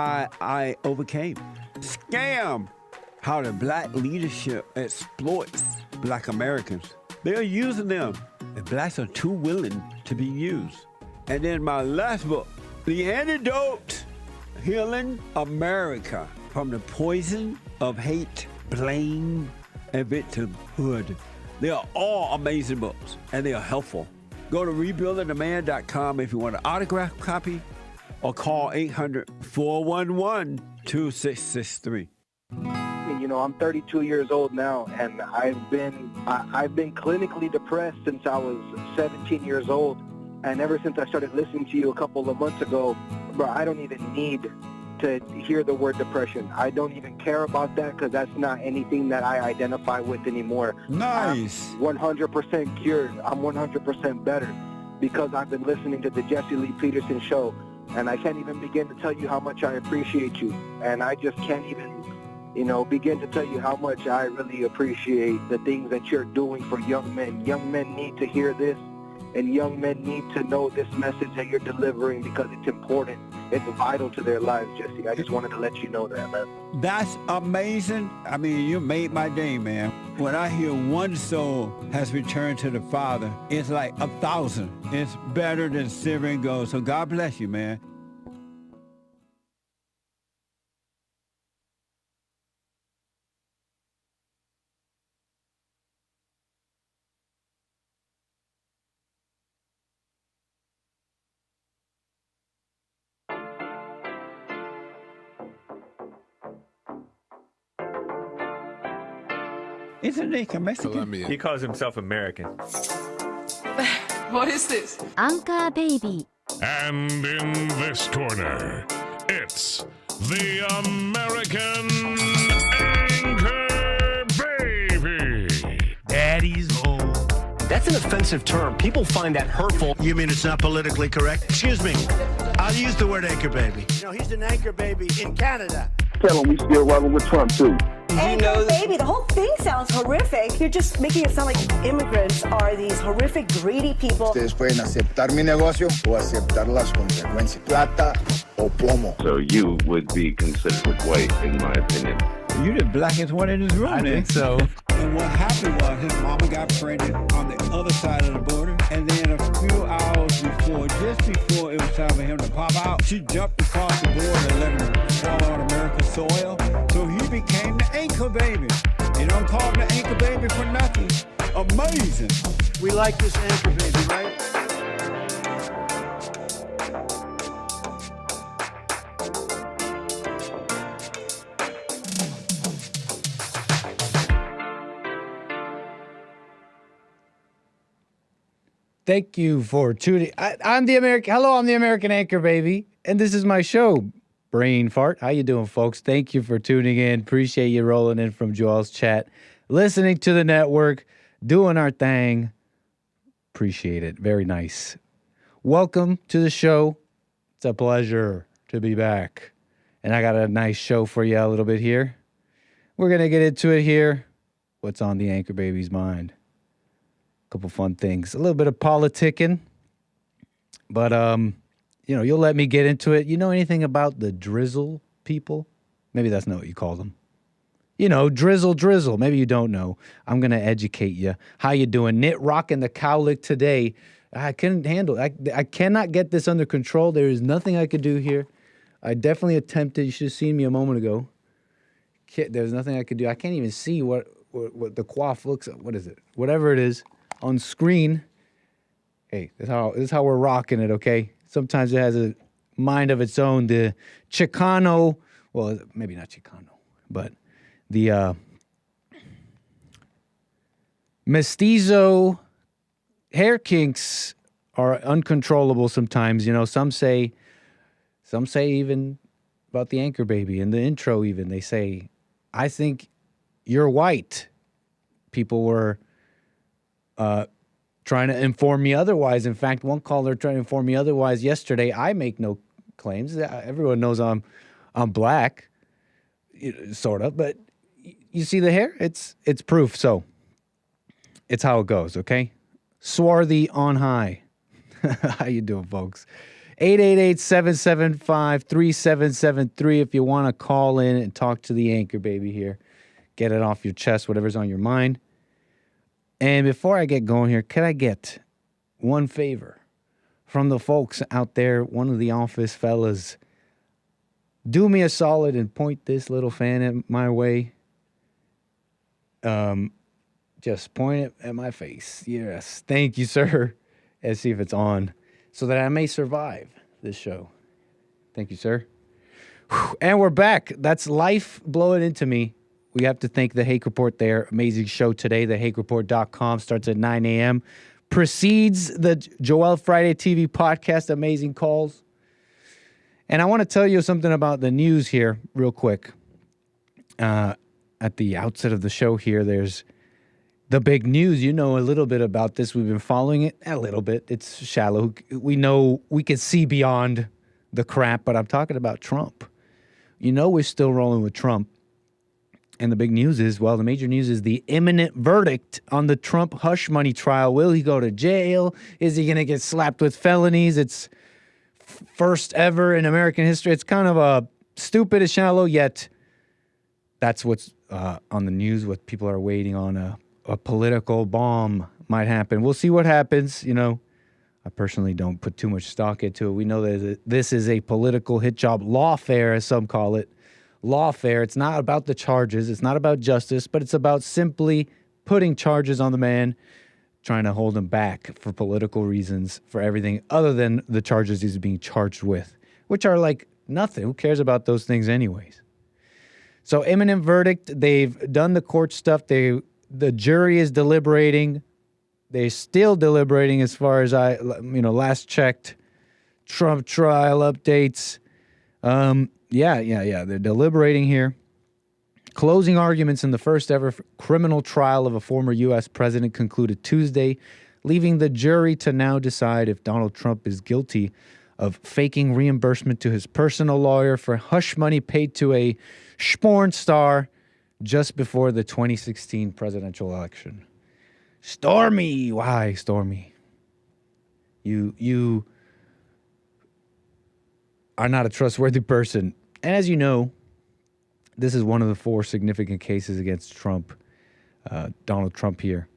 I overcame. Scam. How the black leadership exploits black Americans. They are using them, and blacks are too willing to be used. And then my last book, The Antidote, Healing America from the Poison of Hate, Blame, and Victimhood. They are all amazing books, and they are helpful. Go to rebuildingtheman.com if you want an autographed copy, or call 800-411-2663. I'm 32 years old now, and I've been clinically depressed since I was 17 years old. And ever since I started listening to you a couple of months ago, bro, I don't even need to hear the word depression. I don't even care about that because that's not anything that I identify with anymore. Nice. I'm 100% cured. I'm 100% better because I've been listening to the Jesse Lee Peterson show, and I can't even begin to tell you how much I appreciate you. And I just can't even, begin to tell you how much I really appreciate the things that you're doing for young men. Young men need to hear this, and young men need to know this message that you're delivering because it's important. It's vital to their lives, Jesse. I just wanted to let you know that, man. That's amazing. I mean, you made my day, man. When I hear one soul has returned to the Father, it's like 1,000. It's better than silver and gold. So God bless you, man. Isn't he Mexican? Colombian. He calls himself American. What is this? Anchor Baby. And in this corner, it's the American Anchor Baby. Daddy's home. That's an offensive term. People find that hurtful. You mean it's not politically correct? Excuse me. I'll use the word anchor baby. He's an anchor baby in Canada. Tell him we still rolling with Trump, too. Anchor baby, the whole thing sounds horrific. You're just making it sound like immigrants are these horrific, greedy people. Ustedes pueden aceptar mi negocio o aceptar las consecuencias. Plata o plomo. So you would be considered white, in my opinion. You the blackest one in this room, I think so. And what happened was his mama got pregnant on the other side of the border, and then a few hours before, just before it was time for him to pop out, she jumped across the border and let him fall on American soil. So he became the anchor baby. You don't call him the anchor baby for nothing. Amazing. We like this anchor baby, right? Thank you for tuning. I'm the American Anchor Baby, and this is my show, Brain Fart. How you doing, folks? Thank you for tuning in. Appreciate you rolling in from Joel's chat, listening to the network, doing our thing. Appreciate it. Very nice. Welcome to the show. It's a pleasure to be back, and I got a nice show for you a little bit here. We're gonna get into it here. What's on the Anchor Baby's mind? Couple fun things, a little bit of politicking, but you'll let me get into it. You know anything about the drizzle people? Maybe that's not what you call them. Drizzle. Maybe you don't know. I'm gonna educate you. How you doing? Knit rocking the cowlick today. I couldn't handle it. I cannot get this under control. There is nothing I could do here. I definitely attempted. You should have seen me a moment ago. There's nothing I could do. I can't even see what the coif looks like. What is it? Whatever it is. On screen, hey, this is how we're rocking it, okay? Sometimes it has a mind of its own. The Chicano, well, maybe not Chicano, but the mestizo hair kinks are uncontrollable sometimes. Some say even about the Anchor Baby in the intro. Even they say, "I think you're white." People were trying to inform me otherwise. In fact, one caller tried to inform me otherwise yesterday. I make no claims. Everyone knows I'm black, sort of. But you see the hair? It's proof. So it's how it goes. Okay. Swarthy on high. How you doing, folks? 888-775-3773 if you want to call in and talk to the anchor baby here. Get it off your chest, whatever's on your mind. And before I get going here, could I get one favor from the folks out there, one of the office fellas? Do me a solid and point this little fan at my way. Just point it at my face. Yes. Thank you, sir. And see if it's on so that I may survive this show. Thank you, sir. Whew. And we're back. That's life blowing into me. We have to thank the Hake Report there. Amazing show today. TheHakeReport.com starts at 9 a.m. Precedes the Joel Friday TV podcast. Amazing calls. And I want to tell you something about the news here real quick. At the outset of the show here, there's the big news. You know a little bit about this. We've been following it a little bit. It's shallow. We know we can see beyond the crap, but I'm talking about Trump. You know we're still rolling with Trump. And the big news is, well, the major news is the imminent verdict on the Trump hush money trial. Will he go to jail? Is he going to get slapped with felonies? It's first ever in American history. It's kind of a stupid and shallow, yet that's what's on the news. What people are waiting on, a political bomb might happen. We'll see what happens. You know, I personally don't put too much stock into it. We know that this is a political hit job, lawfare, as some call it. Lawfare. It's not about the charges. It's not about justice, but it's about simply putting charges on the man, trying to hold him back for political reasons, for everything other than the charges he's being charged with, which are like nothing. Who cares about those things anyways? So imminent verdict. They've done the court stuff. The jury is deliberating. They're still deliberating as far as last checked. Trump trial updates. Yeah. They're deliberating here. Closing arguments in the first ever criminal trial of a former U.S. president concluded Tuesday, leaving the jury to now decide if Donald Trump is guilty of faking reimbursement to his personal lawyer for hush money paid to a porn star just before the 2016 presidential election. Stormy. Why, Stormy? You are not a trustworthy person. And as you know, this is one of the 4 significant cases against Trump, Donald Trump here.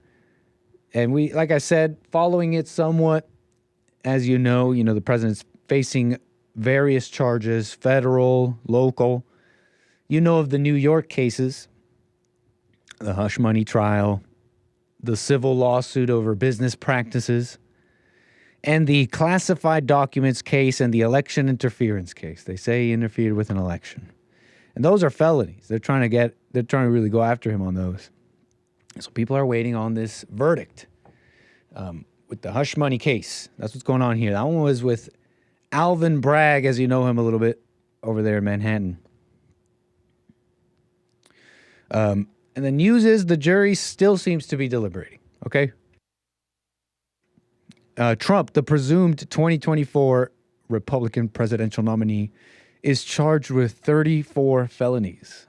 And we, like I said, following it somewhat, as you know, the president's facing various charges, federal, local. You know of the New York cases, the hush money trial, the civil lawsuit over business practices, and the classified documents case and the election interference case. They say he interfered with an election. And those are felonies. They're trying to really go after him on those. So people are waiting on this verdict with the hush money case. That's what's going on here. That one was with Alvin Bragg, as you know him a little bit, over there in Manhattan. And the news is the jury still seems to be deliberating, okay? Trump, the presumed 2024 Republican presidential nominee, is charged with 34 felonies,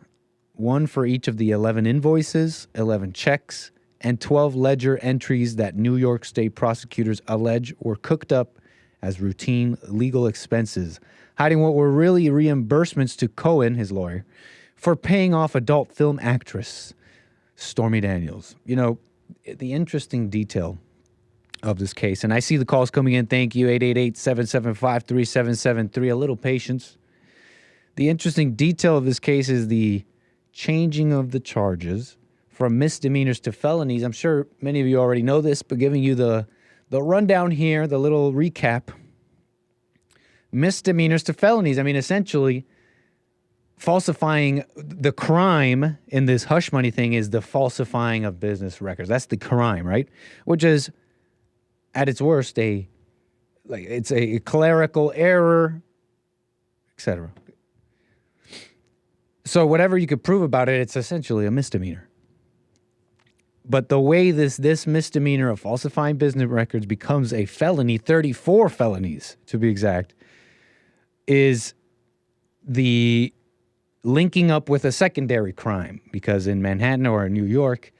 one for each of the 11 invoices, 11 checks, and 12 ledger entries that New York State prosecutors allege were cooked up as routine legal expenses, hiding what were really reimbursements to Cohen, his lawyer, for paying off adult film actress Stormy Daniels. You know, the interesting detail of this case, and I see the calls coming in. Thank you, 888-775-3773. A little patience. The interesting detail of this case is the changing of the charges from misdemeanors to felonies. I'm sure many of you already know this, but giving you the rundown here, the little recap. Misdemeanors to felonies. I mean, essentially, falsifying, the crime in this hush money thing is the falsifying of business records. That's the crime, right? Which is, at its worst, it's a clerical error, etc. So whatever you could prove about it, it's essentially a misdemeanor. But the way this misdemeanor of falsifying business records becomes a felony, 34 felonies to be exact, is the linking up with a secondary crime. Because in Manhattan or in New York,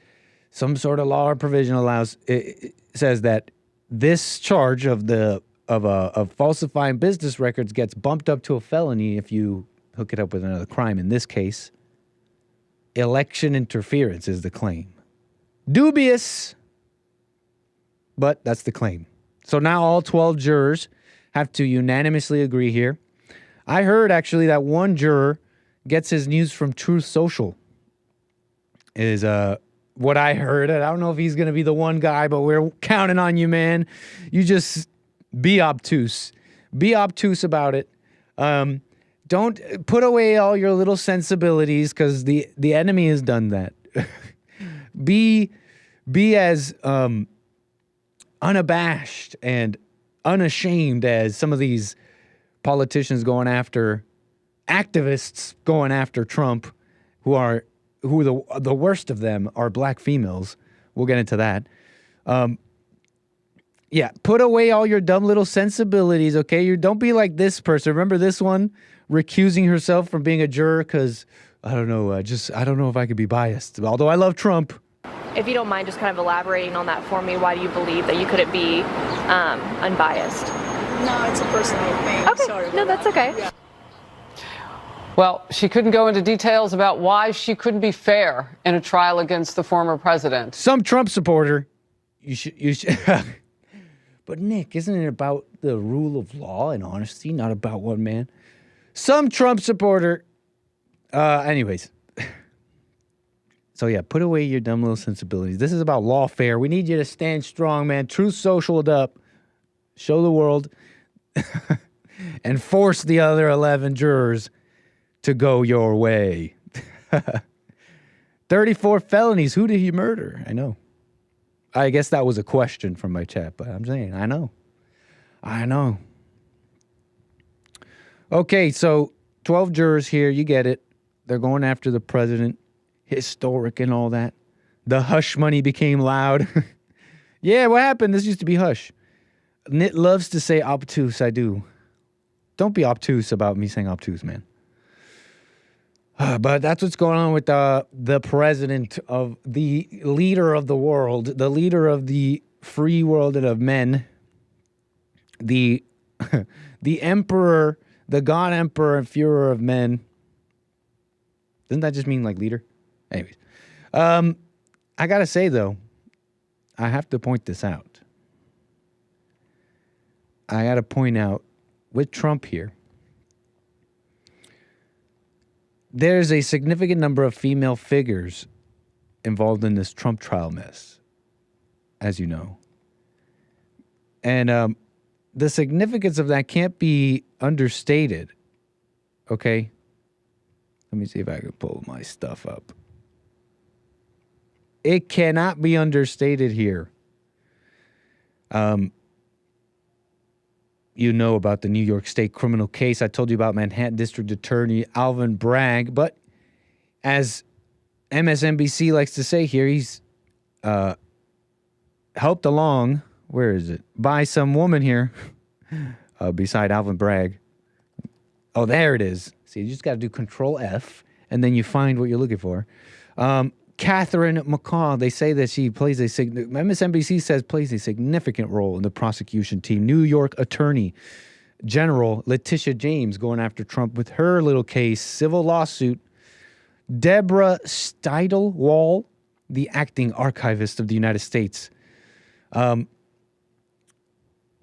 some sort of law or provision it says that this charge of the of falsifying business records gets bumped up to a felony if you hook it up with another crime. In this case, election interference is the claim. Dubious, but that's the claim. So now all 12 jurors have to unanimously agree here. I heard actually that one juror gets his news from Truth Social. Is what I heard. I don't know if he's going to be the one guy, but we're counting on you, man. You just be obtuse. Be obtuse about it. Don't put away all your little sensibilities because the enemy has done that. Be as unabashed and unashamed as some of these politicians going after activists going after Trump, who the worst of them are black females. We'll get into that. Yeah, put away all your dumb little sensibilities, okay? You don't be like this person. Remember this one recusing herself from being a juror because I don't know. I don't know if I could be biased. Although I love Trump. If you don't mind just kind of elaborating on that for me, why do you believe that you couldn't be unbiased? No, it's a personal thing. Okay, sorry. no, that's okay. Yeah. Well, she couldn't go into details about why she couldn't be fair in a trial against the former president. Some Trump supporter, you should. But Nick, isn't it about the rule of law and honesty, not about one man? Some Trump supporter. Anyways. So yeah, put away your dumb little sensibilities. This is about lawfare. We need you to stand strong, man. Truth Socialed up. Show the world. And force the other 11 jurors to go your way. 34 felonies. Who did he murder? I know. I guess that was a question from my chat, but I'm saying, I know. Okay, so 12 jurors here. You get it. They're going after the president. Historic and all that. The hush money became loud. Yeah, what happened? This used to be hush. Nit loves to say obtuse. I do. Don't be obtuse about me saying obtuse, man. But that's what's going on with the president of the leader of the world, the leader of the free world and of men, the emperor, the God emperor and Führer of men. Doesn't that just mean like leader? Anyways, I gotta say though, I have to point this out. I gotta point out with Trump here. There's a significant number of female figures involved in this Trump trial mess, as you know. And the significance of that can't be understated, okay? Let me see if I can pull my stuff up. It cannot be understated here. You know about the New York State criminal case. I told you about Manhattan District Attorney Alvin Bragg. But as MSNBC likes to say here, he's helped along, where is it? By some woman here beside Alvin Bragg. Oh, there it is. See, you just got to do Control F, and then you find what you're looking for. Catherine McCall, they say that she plays MSNBC says plays a significant role in the prosecution team. New York Attorney General Letitia James going after Trump with her little case, civil lawsuit. Deborah Steidel-Wall, the acting archivist of the United States,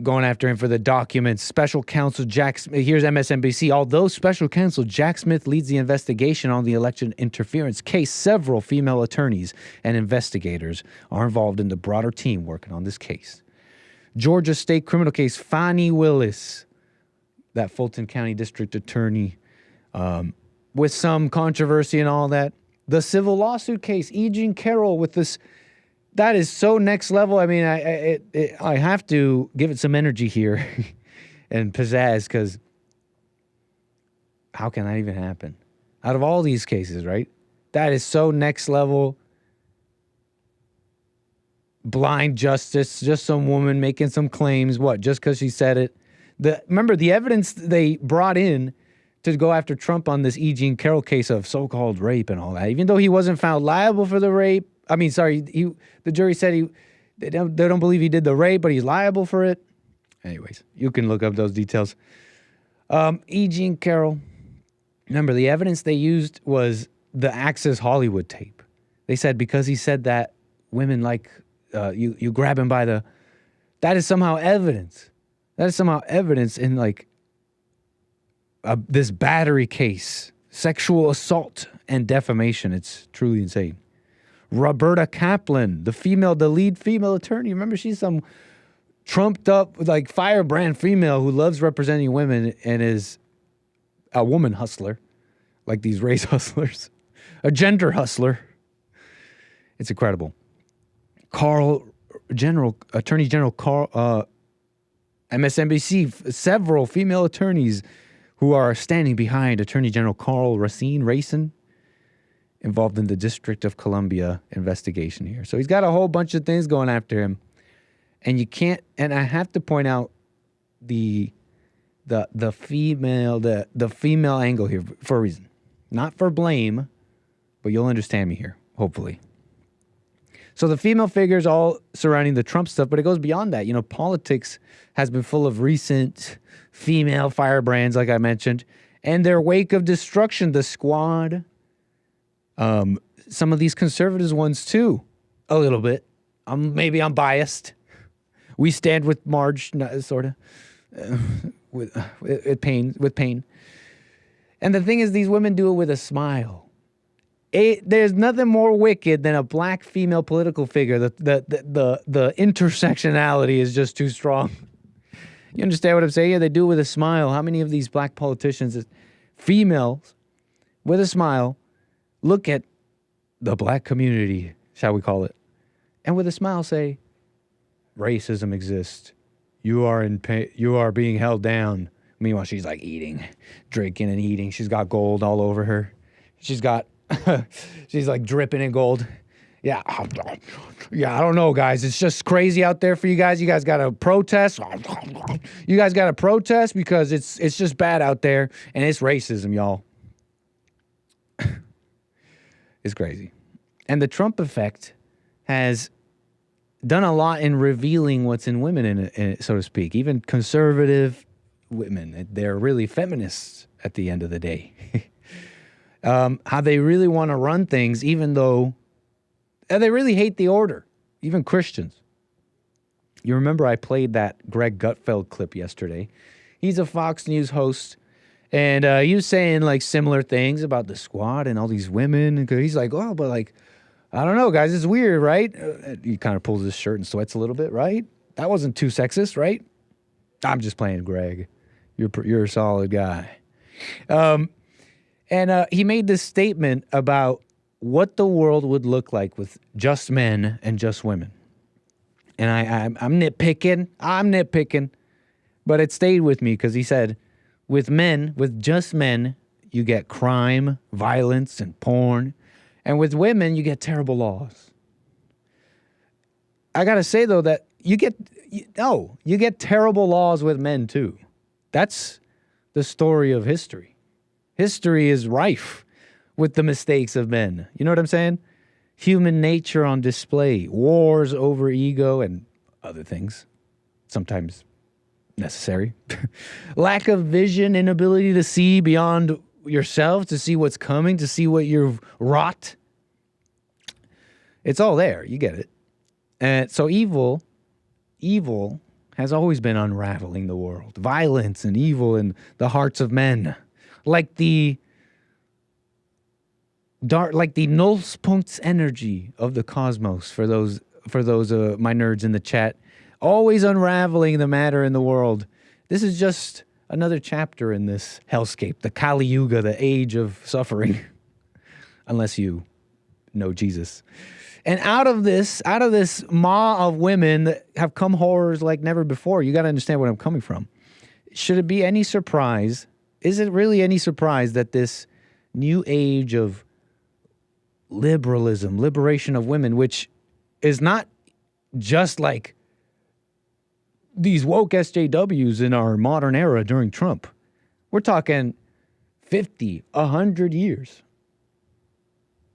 going after him for the documents. Special counsel Jack Smith, here's MSNBC. Although special counsel Jack Smith leads the investigation on the election interference case, several female attorneys and investigators are involved in the broader team working on this case. Georgia State criminal case, Fani Willis, that Fulton County District Attorney, with some controversy and all that. The civil lawsuit case, E. Jean Carroll with this. That is so next level. I mean, I have to give it some energy here and pizzazz, because how can that even happen? Out of all these cases, right? That is so next level. Blind justice, just some woman making some claims. What? Just because she said it. Remember, the evidence they brought in to go after Trump on this E. Jean Carroll case of so-called rape and all that, even though he wasn't found liable for the rape. I mean, sorry, the jury said they don't believe he did the rape, but he's liable for it. Anyways, you can look up those details. E. Jean Carroll. Remember, the evidence they used was the Access Hollywood tape. They said because he said that women like, you grab him by the... That is somehow evidence. That is somehow evidence in like this battery case, sexual assault and defamation. It's truly insane. Roberta Kaplan, the lead female attorney. Remember, she's some trumped up, like firebrand female who loves representing women and is a woman hustler, like these race hustlers, a gender hustler. It's incredible. Attorney General Carl, MSNBC, several female attorneys who are standing behind Attorney General Carl Racine, involved in the District of Columbia investigation here. So he's got a whole bunch of things going after him. And you can't, and I have to point out the female angle here for a reason. Not for blame, but you'll understand me here, hopefully. So the female figures all surrounding the Trump stuff, but it goes beyond that. You know, politics has been full of recent female firebrands, like I mentioned, and their wake of destruction, the squad, some of these conservatives ones too, a little bit. Maybe I'm biased. We stand with Marge, sort of, with pain. And the thing is, these women do it with a smile. There's nothing more wicked than a black female political figure. The intersectionality is just too strong. You understand what I'm saying? Yeah, they do it with a smile. How many of these black politicians, females, with a smile, look at the black community, shall we call it, and with a smile say, racism exists. You are in pain. You are being held down. Meanwhile, she's like drinking and eating. She's got gold all over her. She's like dripping in gold. Yeah, I don't know, guys. It's just crazy out there for you guys. You guys got to protest. You guys got to protest because it's just bad out there, and it's racism, y'all. It's crazy. And the Trump effect has done a lot in revealing what's in women, in it, so to speak. Even conservative women, they're really feminists at the end of the day. How they really want to run things, even though they really hate the order, even Christians. You remember I played that Greg Gutfeld clip yesterday. He's a Fox News host, and he was saying like similar things about the squad and all these women. And he's like, oh, but like, I don't know, guys, it's weird, right? He kind of pulls his shirt and sweats a little bit, right? That wasn't too sexist, right? I'm just playing, Greg. You're a solid guy. And he made this statement about what the world would look like with just men and just women. And I'm nitpicking, but it stayed with me because he said, with just men, you get crime, violence, and porn. And with women, you get terrible laws. I got to say, though, that you get terrible laws with men, too. That's the story of history. History is rife with the mistakes of men. You know what I'm saying? Human nature on display, wars over ego and other things, sometimes necessary. Lack of vision, inability to see beyond yourself, to see what's coming, to see what you've wrought. It's all there. You get it. And so evil has always been unraveling the world. Violence and evil in the hearts of men. Like the Nullspunkt's energy of the cosmos for those my nerds in the chat. Always unraveling the matter in the world. This is just another chapter in this hellscape, the Kali Yuga, the age of suffering. Unless you know Jesus. And out of this maw of women that have come horrors like never before. You got to understand where I'm coming from. Should it be any surprise? Is it really any surprise that this new age of liberalism, liberation of women, which is not just like these woke SJWs in our modern era during Trump. We're talking 50, 100 years.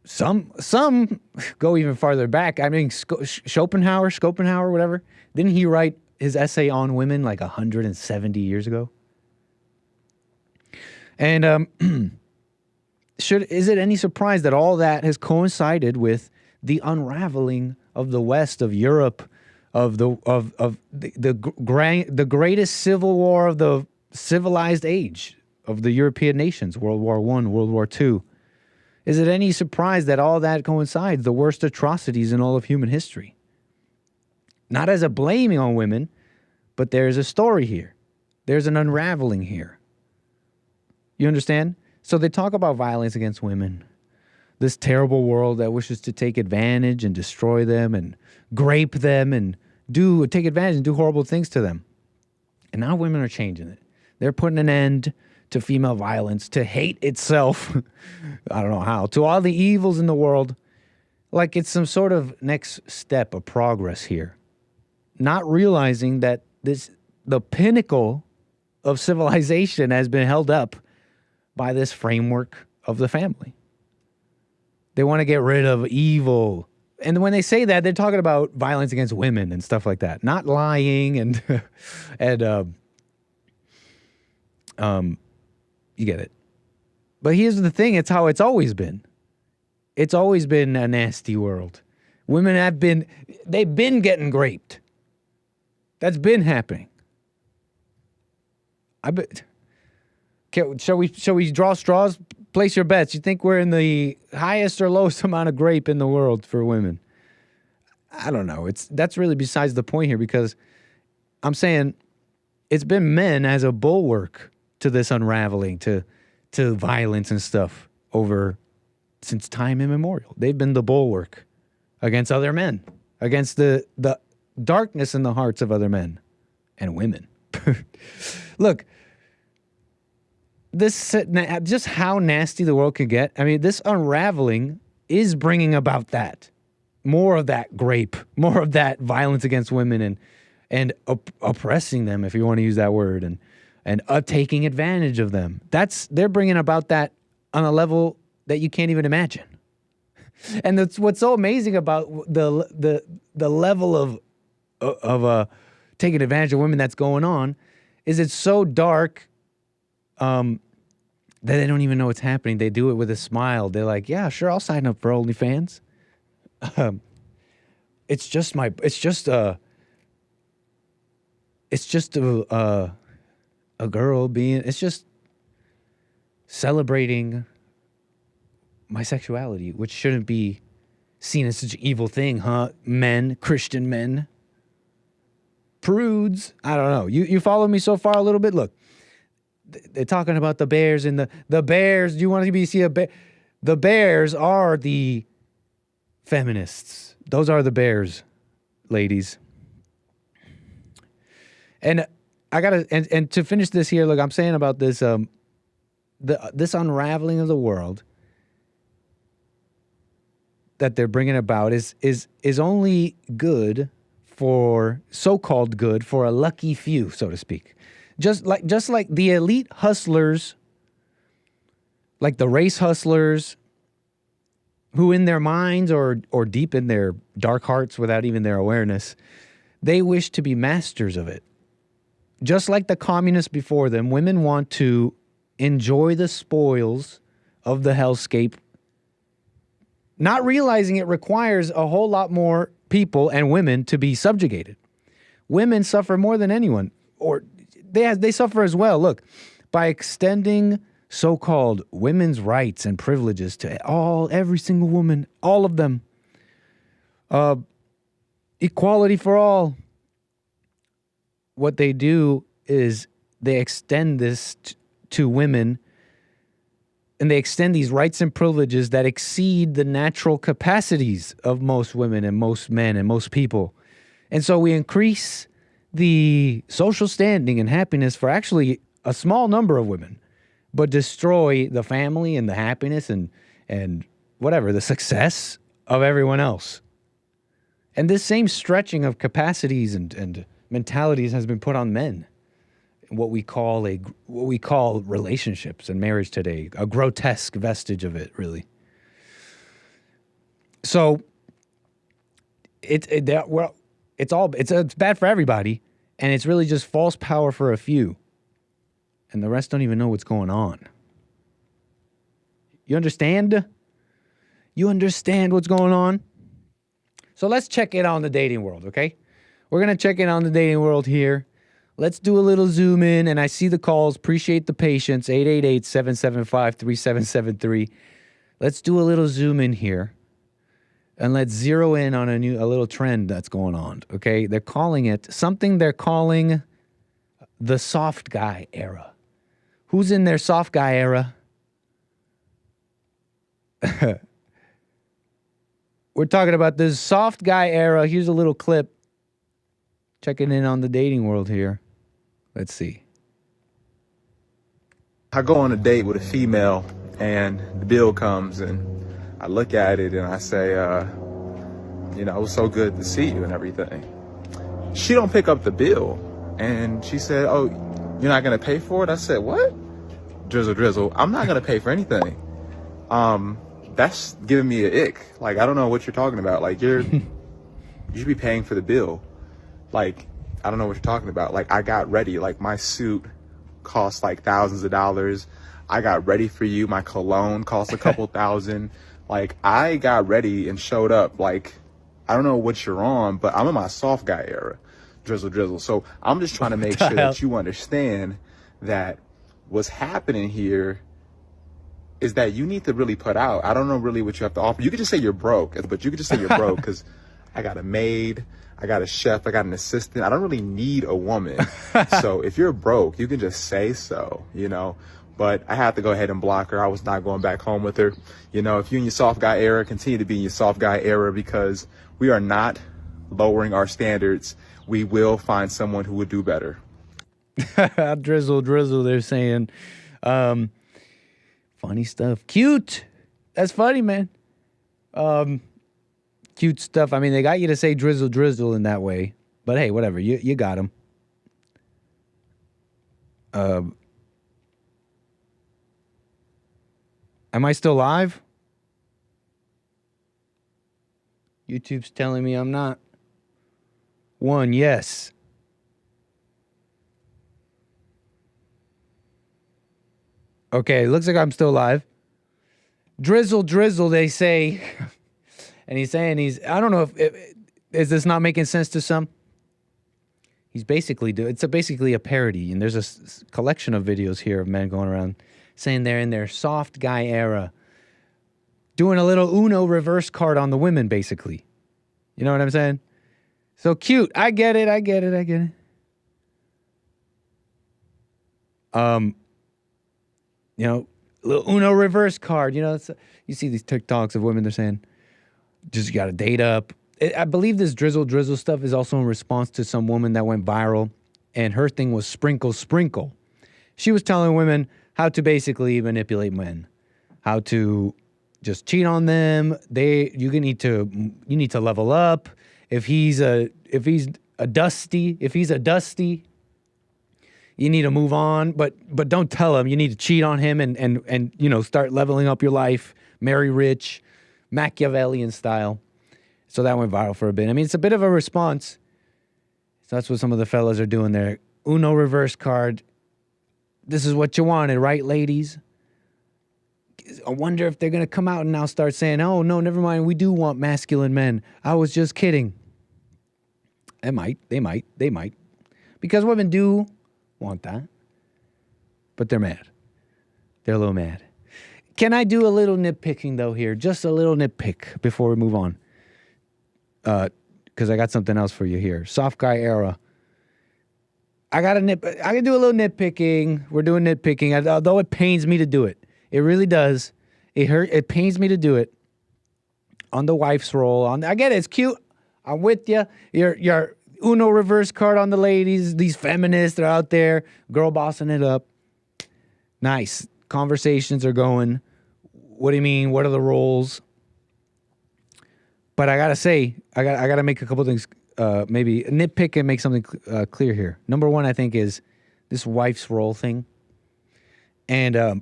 Some go even farther back. I mean, Schopenhauer, whatever. Didn't he write his essay on women like 170 years ago. And is it any surprise that all that has coincided with the unraveling of the West, of Europe, of the greatest civil war of the civilized age of the European nations, World War I, World War II? Is it any surprise that all that coincides, the worst atrocities in all of human history? Not as a blaming on women, but there's a story here. There's an unraveling here. You understand? So they talk about violence against women, this terrible world that wishes to take advantage and destroy them and grape them and take advantage and do horrible things to them. And now women are changing it. They're putting an end to female violence, to hate itself. I don't know how. To all the evils in the world. Like it's some sort of next step of progress here. Not realizing that the pinnacle of civilization has been held up by this framework of the family. They want to get rid of evil. And when they say that, they're talking about violence against women and stuff like that. Not lying and you get it. But here's the thing, it's how it's always been. It's always been a nasty world. Women they've been getting raped. That's been happening. Shall we draw straws? Place your bets. You think we're in the highest or lowest amount of rape in the world for women? I don't know. That's really besides the point here, because I'm saying it's been men as a bulwark to this unraveling, to violence and stuff since time immemorial. They've been the bulwark against other men, against the darkness in the hearts of other men and women. Look, just how nasty the world can get. I mean, this unraveling is bringing about that. More of that grape, more of that violence against women and oppressing them, if you want to use that word, and taking advantage of them. They're bringing about that on a level that you can't even imagine. And that's what's so amazing about the level of taking advantage of women that's going on is it's so dark that they don't even know what's happening. They do it with a smile. They're like, yeah, sure, I'll sign up for OnlyFans. It's just a girl it's just celebrating my sexuality, which shouldn't be seen as such an evil thing, huh? Men, Christian men, prudes. I don't know. You follow me so far a little bit? Look, they're talking about the bears and the bears. Do you want to see a bear? The bears are the feminists. Those are the bears, ladies. And I gotta and to finish this here, look, I'm saying about this this unraveling of the world that they're bringing about is only good for so-called good for a lucky few, so to speak. Just like the elite hustlers, like the race hustlers, who in their minds or deep in their dark hearts without even their awareness, they wish to be masters of it. Just like the communists before them, women want to enjoy the spoils of the hellscape, not realizing it requires a whole lot more people and women to be subjugated. Women suffer more than anyone, or they suffer as well. Look, by extending so-called women's rights and privileges to every single woman, all of them, equality for all, what they do is they extend this to women, and they extend these rights and privileges that exceed the natural capacities of most women and most men and most people. And so we increase the social standing and happiness for actually a small number of women, but destroy the family and the happiness and whatever, the success of everyone else. And this same stretching of capacities and mentalities has been put on men. What we call relationships and marriage today, a grotesque vestige of it, really. So it's bad for everybody, And it's really just false power for a few. And the rest don't even know what's going on. You understand? You understand what's going on? So let's check it on the dating world, okay? We're going to check in on the dating world here. Let's do a little zoom in, and I see the calls. Appreciate the patience. 888-775-3773. Let's do a little zoom in here, and let's zero in on a little trend that's going on, okay? They're calling it something they're calling the soft guy era. Who's in their soft guy era? We're talking about this soft guy era. Here's a little clip. Checking in on the dating world here. Let's see. I go on a date with a female and the bill comes and I look at it and I say, it was so good to see you and everything. She don't pick up the bill. And she said, oh, you're not going to pay for it? I said, what? Drizzle, I'm not going to pay for anything. That's giving me an ick. Like, I don't know what you're talking about. Like, you should be paying for the bill. Like, I don't know what you're talking about. Like, I got ready. Like, my suit cost like thousands of dollars. I got ready for you. My cologne cost a couple thousand. Like, I got ready and showed up. Like, I don't know what you're on, but I'm in my soft guy era. Drizzle. So I'm just trying to make sure that you understand that what's happening here is that you need to really put out. I don't know really what you have to offer. You could just say you're broke, but you could just say you're broke because I got a maid, I got a chef, I got an assistant. I don't really need a woman. So if you're broke, you can just say so, But I have to go ahead and block her. I was not going back home with her. If you're in your soft guy era, continue to be in your soft guy era because we are not lowering our standards. We will find someone who would do better. Drizzle, they're saying. Funny stuff. Cute. That's funny, man. Cute stuff. I mean, they got you to say drizzle in that way. But hey, whatever. You got them. Am I still live? YouTube's telling me I'm not. 1, yes. Okay, looks like I'm still live. Drizzle, they say. And he's saying I don't know is this not making sense to some? It's basically a parody. And there's a collection of videos here of men going around saying they're in their soft guy era. Doing a little Uno reverse card on the women, basically. You know what I'm saying? So cute. I get it. Little Uno reverse card. You see these TikToks of women, they're saying, just got to date up. I believe this drizzle stuff is also in response to some woman that went viral, and her thing was sprinkle. She was telling women how to basically manipulate men, how to just cheat on them. You need to level up. If he's a dusty, you need to move on, but don't tell him. You need to cheat on him and start leveling up your life. Marry rich, Machiavellian style. So that went viral for a bit. I mean, it's a bit of a response. So that's what some of the fellas are doing there. Uno reverse card. This is what you wanted, right, ladies? I wonder if they're going to come out and now start saying, oh, no, never mind. We do want masculine men. I was just kidding. They might. Because women do want that. But they're mad. They're a little mad. Can I do a little nitpicking, though, here? Just a little nitpick before we move on. Because I got something else for you here. Soft guy era. I can do a little nitpicking. We're doing nitpicking, although it pains me to do it. It really does. It pains me to do it. On the wife's role. I get it. It's cute. I'm with you. Your Uno reverse card on the ladies. These feminists are out there. Girl bossing it up. Nice. Conversations are going. What do you mean? What are the roles? But I got to say, I got to make a couple things, maybe nitpick and make something clear here. Number one, I think, is this wife's role thing. And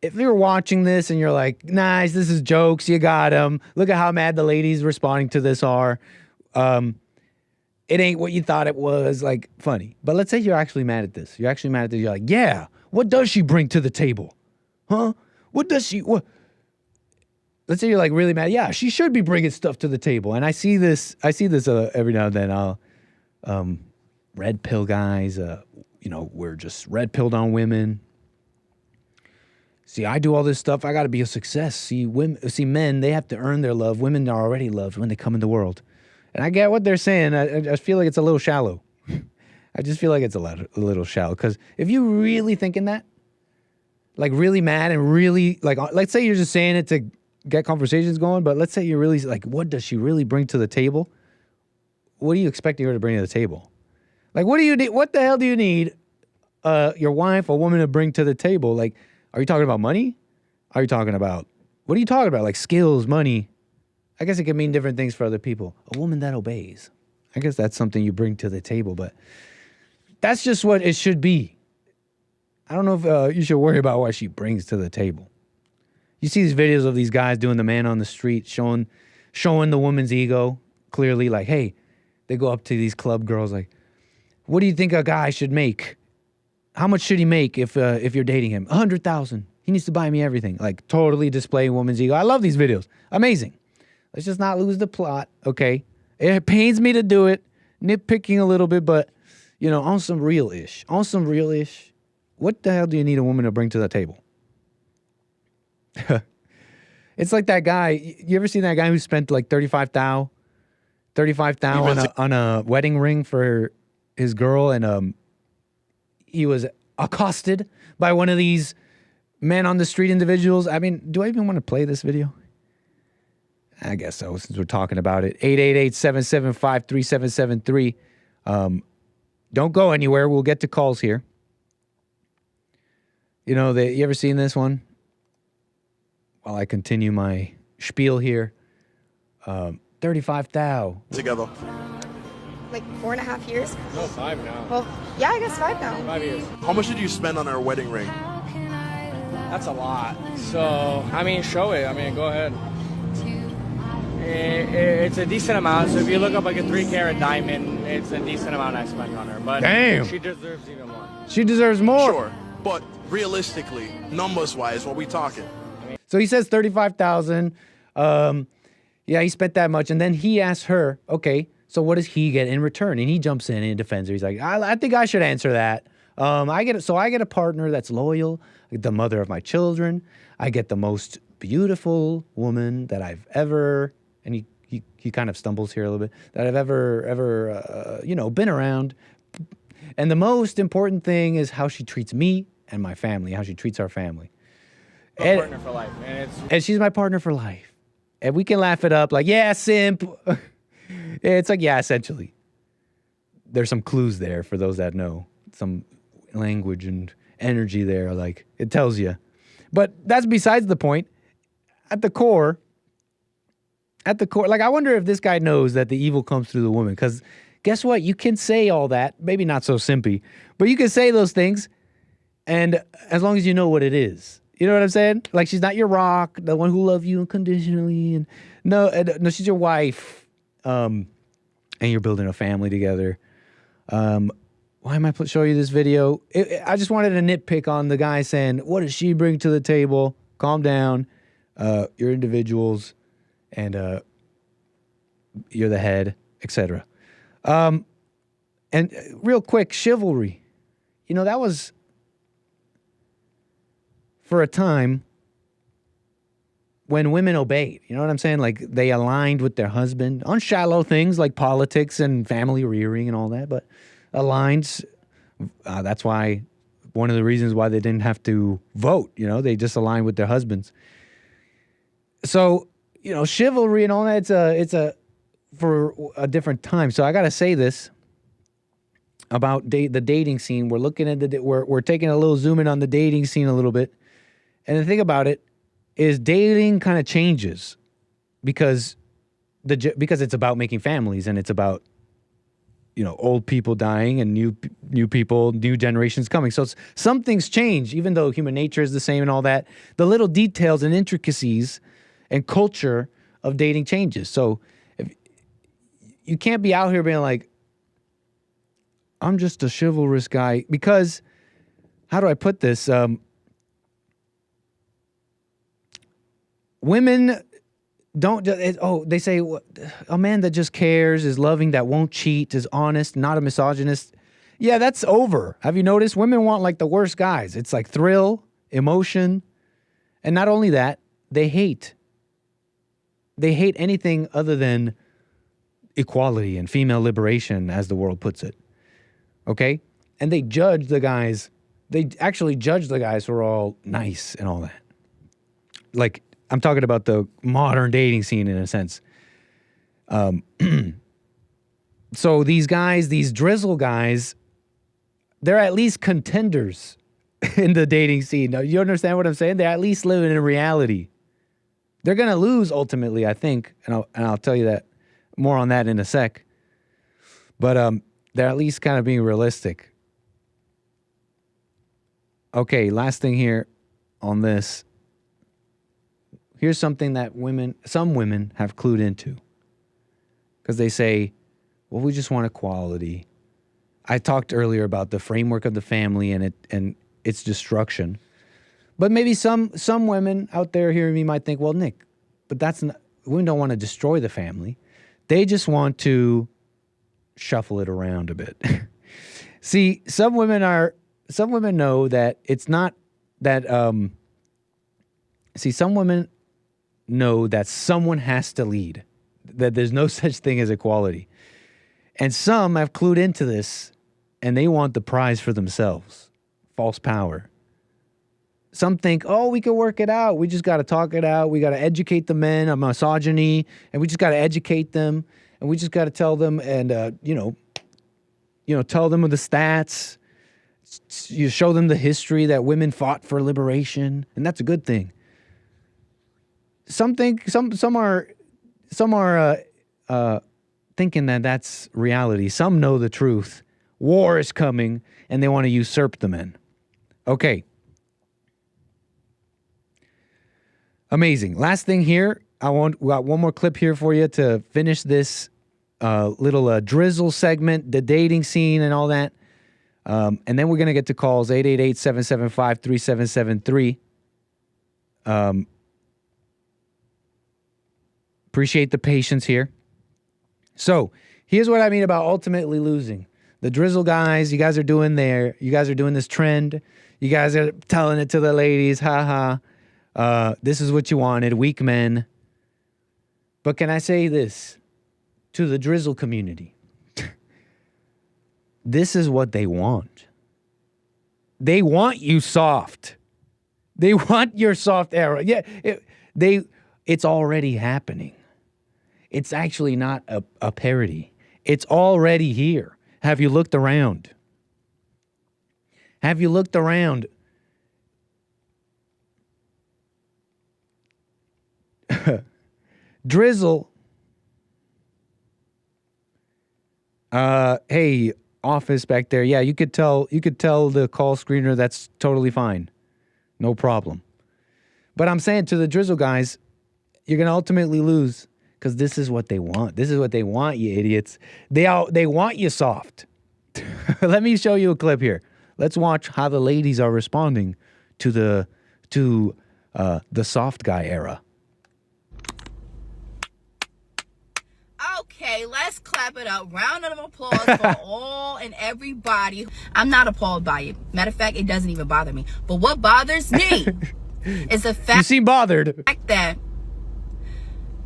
if you're watching this and you're like, nice, this is jokes, you got them. Look at how mad the ladies responding to this are. it ain't what you thought it was, like, funny. But let's say you're actually mad at this. You're actually mad at this. You're like, yeah, what does she bring to the table? Huh? What does she, what? Let's say you're like really mad. Yeah, she should be bringing stuff to the table. And I see this every now and then. Red pill guys, we're just red pilled on women. See, I do all this stuff. I got to be a success. See, men, they have to earn their love. Women are already loved when they come in the world. And I get what they're saying. I feel like it's a little shallow. I just feel like it's a little shallow. Because if you really thinking that, like really mad and really, like, let's say you're just saying it to get conversations going, but let's say you're really like, what does she really bring to the table? What are you expecting her to bring to the table? Like, what the hell do you need your wife or woman to bring to the table? Like, are you talking about money? What are you talking about? Like skills, money? I guess it can mean different things for other people. A woman that obeys. I guess that's something you bring to the table, but that's just what it should be. I don't know if you should worry about what she brings to the table. You see these videos of these guys doing the man on the street, showing the woman's ego clearly, like, hey, they go up to these club girls like, what do you think a guy should make? How much should he make if you're dating him? 100,000. He needs to buy me everything. Like, totally displaying woman's ego. I love these videos. Amazing. Let's just not lose the plot, okay? It pains me to do it, nitpicking a little bit, but, on some real-ish. What the hell do you need a woman to bring to the table? It's like that guy. You ever seen that guy who spent like 35,000 on a wedding ring for his girl, and he was accosted by one of these men on the street individuals? I mean, do I even want to play this video? I guess so, since we're talking about it. 888-775-3773. Don't go anywhere. We'll get to calls here. You ever seen this one? While I continue my spiel here. 35,000. Together. Like 4.5 years? No, 5 now. Well, yeah, I guess 5 now. 5 years. How much did you spend on our wedding ring? That's a lot. So, show it. Go ahead. It's a decent amount. So if you look up like a 3-carat diamond, it's a decent amount I spent on her. But damn, she deserves even more. She deserves more. Sure, but realistically, numbers-wise, what we talking? So he says 35,000. Yeah, he spent that much, and then he asks her, okay, so what does he get in return? And he jumps in and defends her. He's like, I think I should answer that. I get a partner that's loyal, the mother of my children. I get the most beautiful woman that I've ever, and he kind of stumbles here a little bit, that I've ever been around. And the most important thing is how she treats me and my family, how she treats our family. Partner for life. And she's my partner for life. And we can laugh it up like, yeah, simp. It's like, yeah, essentially. There's some clues there for those that know. Some language and energy there, like, it tells you. But that's besides the point. At the core, like, I wonder if this guy knows that the evil comes through the woman. Because guess what? You can say all that. Maybe not so simpy. But you can say those things. And as long as you know what it is. You know what I'm saying? Like, she's not your rock, the one who loves you unconditionally. And no, she's your wife. And you're building a family together. Why am I showing you this video? I just wanted to nitpick on the guy saying, what does she bring to the table? Calm down. You're individuals. And you're the head, etc. And real quick, chivalry. That was... for a time when women obeyed. You know what I'm saying? Like, they aligned with their husband on shallow things like politics and family rearing and all that, but aligned. That's why, one of the reasons why they didn't have to vote, they just aligned with their husbands. So, chivalry and all that, it's for a different time. So I got to say this about the dating scene. We're looking at we're taking a little zoom in on the dating scene a little bit. And the thing about it is dating kind of changes because it's about making families, and it's about, old people dying and new people, new generations coming. So some things change, even though human nature is the same and all that. The little details and intricacies and culture of dating changes. So if you can't be out here being like, I'm just a chivalrous guy. Because, how do I put this? Women don't, they say a man that just cares, is loving, that won't cheat, is honest, not a misogynist. Yeah, that's over. Have you noticed? Women want like the worst guys. It's like thrill, emotion. And not only that, they hate anything other than equality and female liberation, as the world puts it. Okay? And they judge the guys. They actually judge the guys who are all nice and all that. Like, I'm talking about the modern dating scene in a sense. So these guys, these drizzle guys, they're at least contenders in the dating scene. Now, you understand what I'm saying? They're at least living in reality. They're going to lose ultimately, I think. And I'll tell you that more on that in a sec. But they're at least kind of being realistic. Okay, last thing here on this. Here's something that some women have clued into. Because they say, well, we just want equality. I talked earlier about the framework of the family and its destruction. But maybe some women out there hearing me might think, well, Nick, but that's not, women don't want to destroy the family. They just want to shuffle it around a bit. See, some women know that it's not that, some women know that someone has to lead, that there's no such thing as equality. And some have clued into this and they want the prize for themselves. False power. Some think, oh, we can work it out. We just got to talk it out. We got to educate the men on misogyny, and we just got to educate them, and we just got to tell them and, tell them of the stats. You show them the history that women fought for liberation, and that's a good thing. Some are thinking that that's reality. Some know the truth. War is coming, and they want to usurp the men. Okay. Amazing. Last thing here, we got one more clip here for you to finish this little drizzle segment, the dating scene and all that. And then we're going to get to calls, 888-775-3773. Appreciate the patience here. So here's what I mean about ultimately losing. The drizzle guys, you guys are doing this trend. You guys are telling it to the ladies, haha. This is what you wanted, weak men. But can I say this to the drizzle community? This is what they want. They want you soft. They want your soft era. Yeah, it's already happening. It's actually not a parody. It's already here. Have you looked around? Have you looked around? Drizzle. Hey, office back there. Yeah, you could tell the call screener that's totally fine. No problem. But I'm saying to the drizzle guys, you're going to ultimately lose because this is what they want. This is what they want, you idiots. They want you soft. Let me show you a clip here. Let's watch how the ladies are responding to the soft guy era. Okay, let's clap it up. Round of applause for all and everybody. I'm not appalled by it. Matter of fact, it doesn't even bother me. But what bothers me is the fact, you seem bothered, that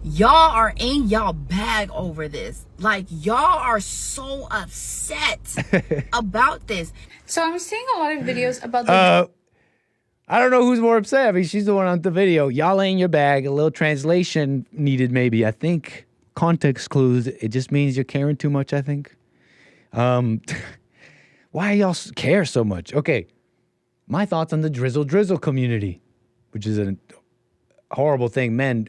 y'all are in y'all bag over this. Like, y'all are so upset about this. So I'm seeing a lot of videos about the... I don't know who's more upset. I mean, she's the one on the video. Y'all ain't your bag. A little translation needed, maybe. I think context clues. It just means you're caring too much, I think. Why y'all care so much? Okay. My thoughts on the drizzle community, which is a horrible thing. Men,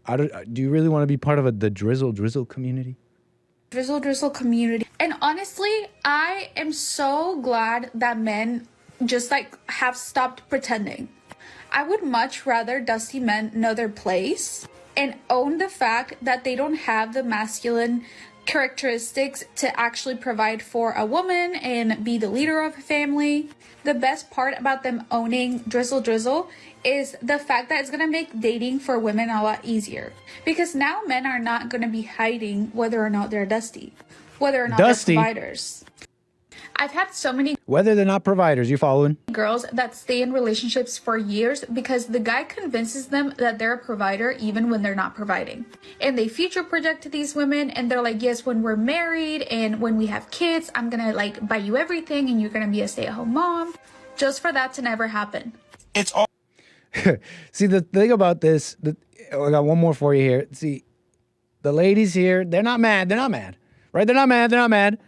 do you really want to be part of the drizzle community? Drizzle community. And honestly, I am so glad that men just have stopped pretending. I would much rather dusty men know their place and own the fact that they don't have the masculine characteristics to actually provide for a woman and be the leader of a family. The best part about them owning �📿🔿 is the fact that it's going to make dating for women a lot easier. Because now men are not going to be hiding whether or not they're dusty, whether or not they're providers. I've had so many Whether they're not providers, you following? girls that stay in relationships for years because the guy convinces them that they're a provider even when they're not providing. And they future project to these women and they're like, yes, when we're married and when we have kids, I'm gonna like buy you everything and you're gonna be a stay-at-home mom. Just for that to never happen. It's all. See, the thing about this, I got one more for you here. See, the ladies here, they're not mad. They're not mad, right? They're not mad. They're not mad.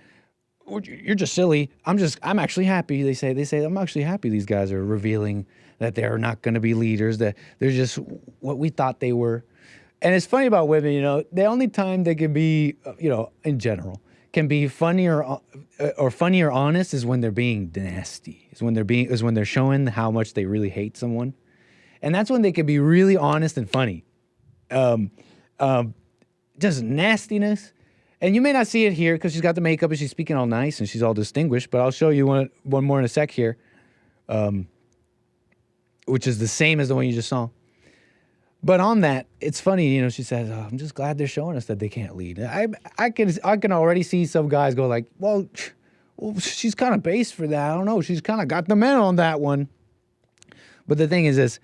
You're just silly. I'm actually happy. They say, I'm actually happy these guys are revealing that they're not going to be leaders, that they're just what we thought they were. And it's funny about women, you know, the only time they can be, you know, in general, can be funny or honest is when they're being nasty. Is when they're showing how much they really hate someone. And that's when they can be really honest and funny. Just nastiness. And you may not see it here because she's got the makeup and she's speaking all nice and she's all distinguished, but I'll show you one more in a sec here, which is the same as the one you just saw. But on that, it's funny, you know, she says, oh, I'm just glad they're showing us that they can't lead. I can already see some guys go like, well she's kind of based for that. I don't know. She's kind of got the men on that one. But the thing is this,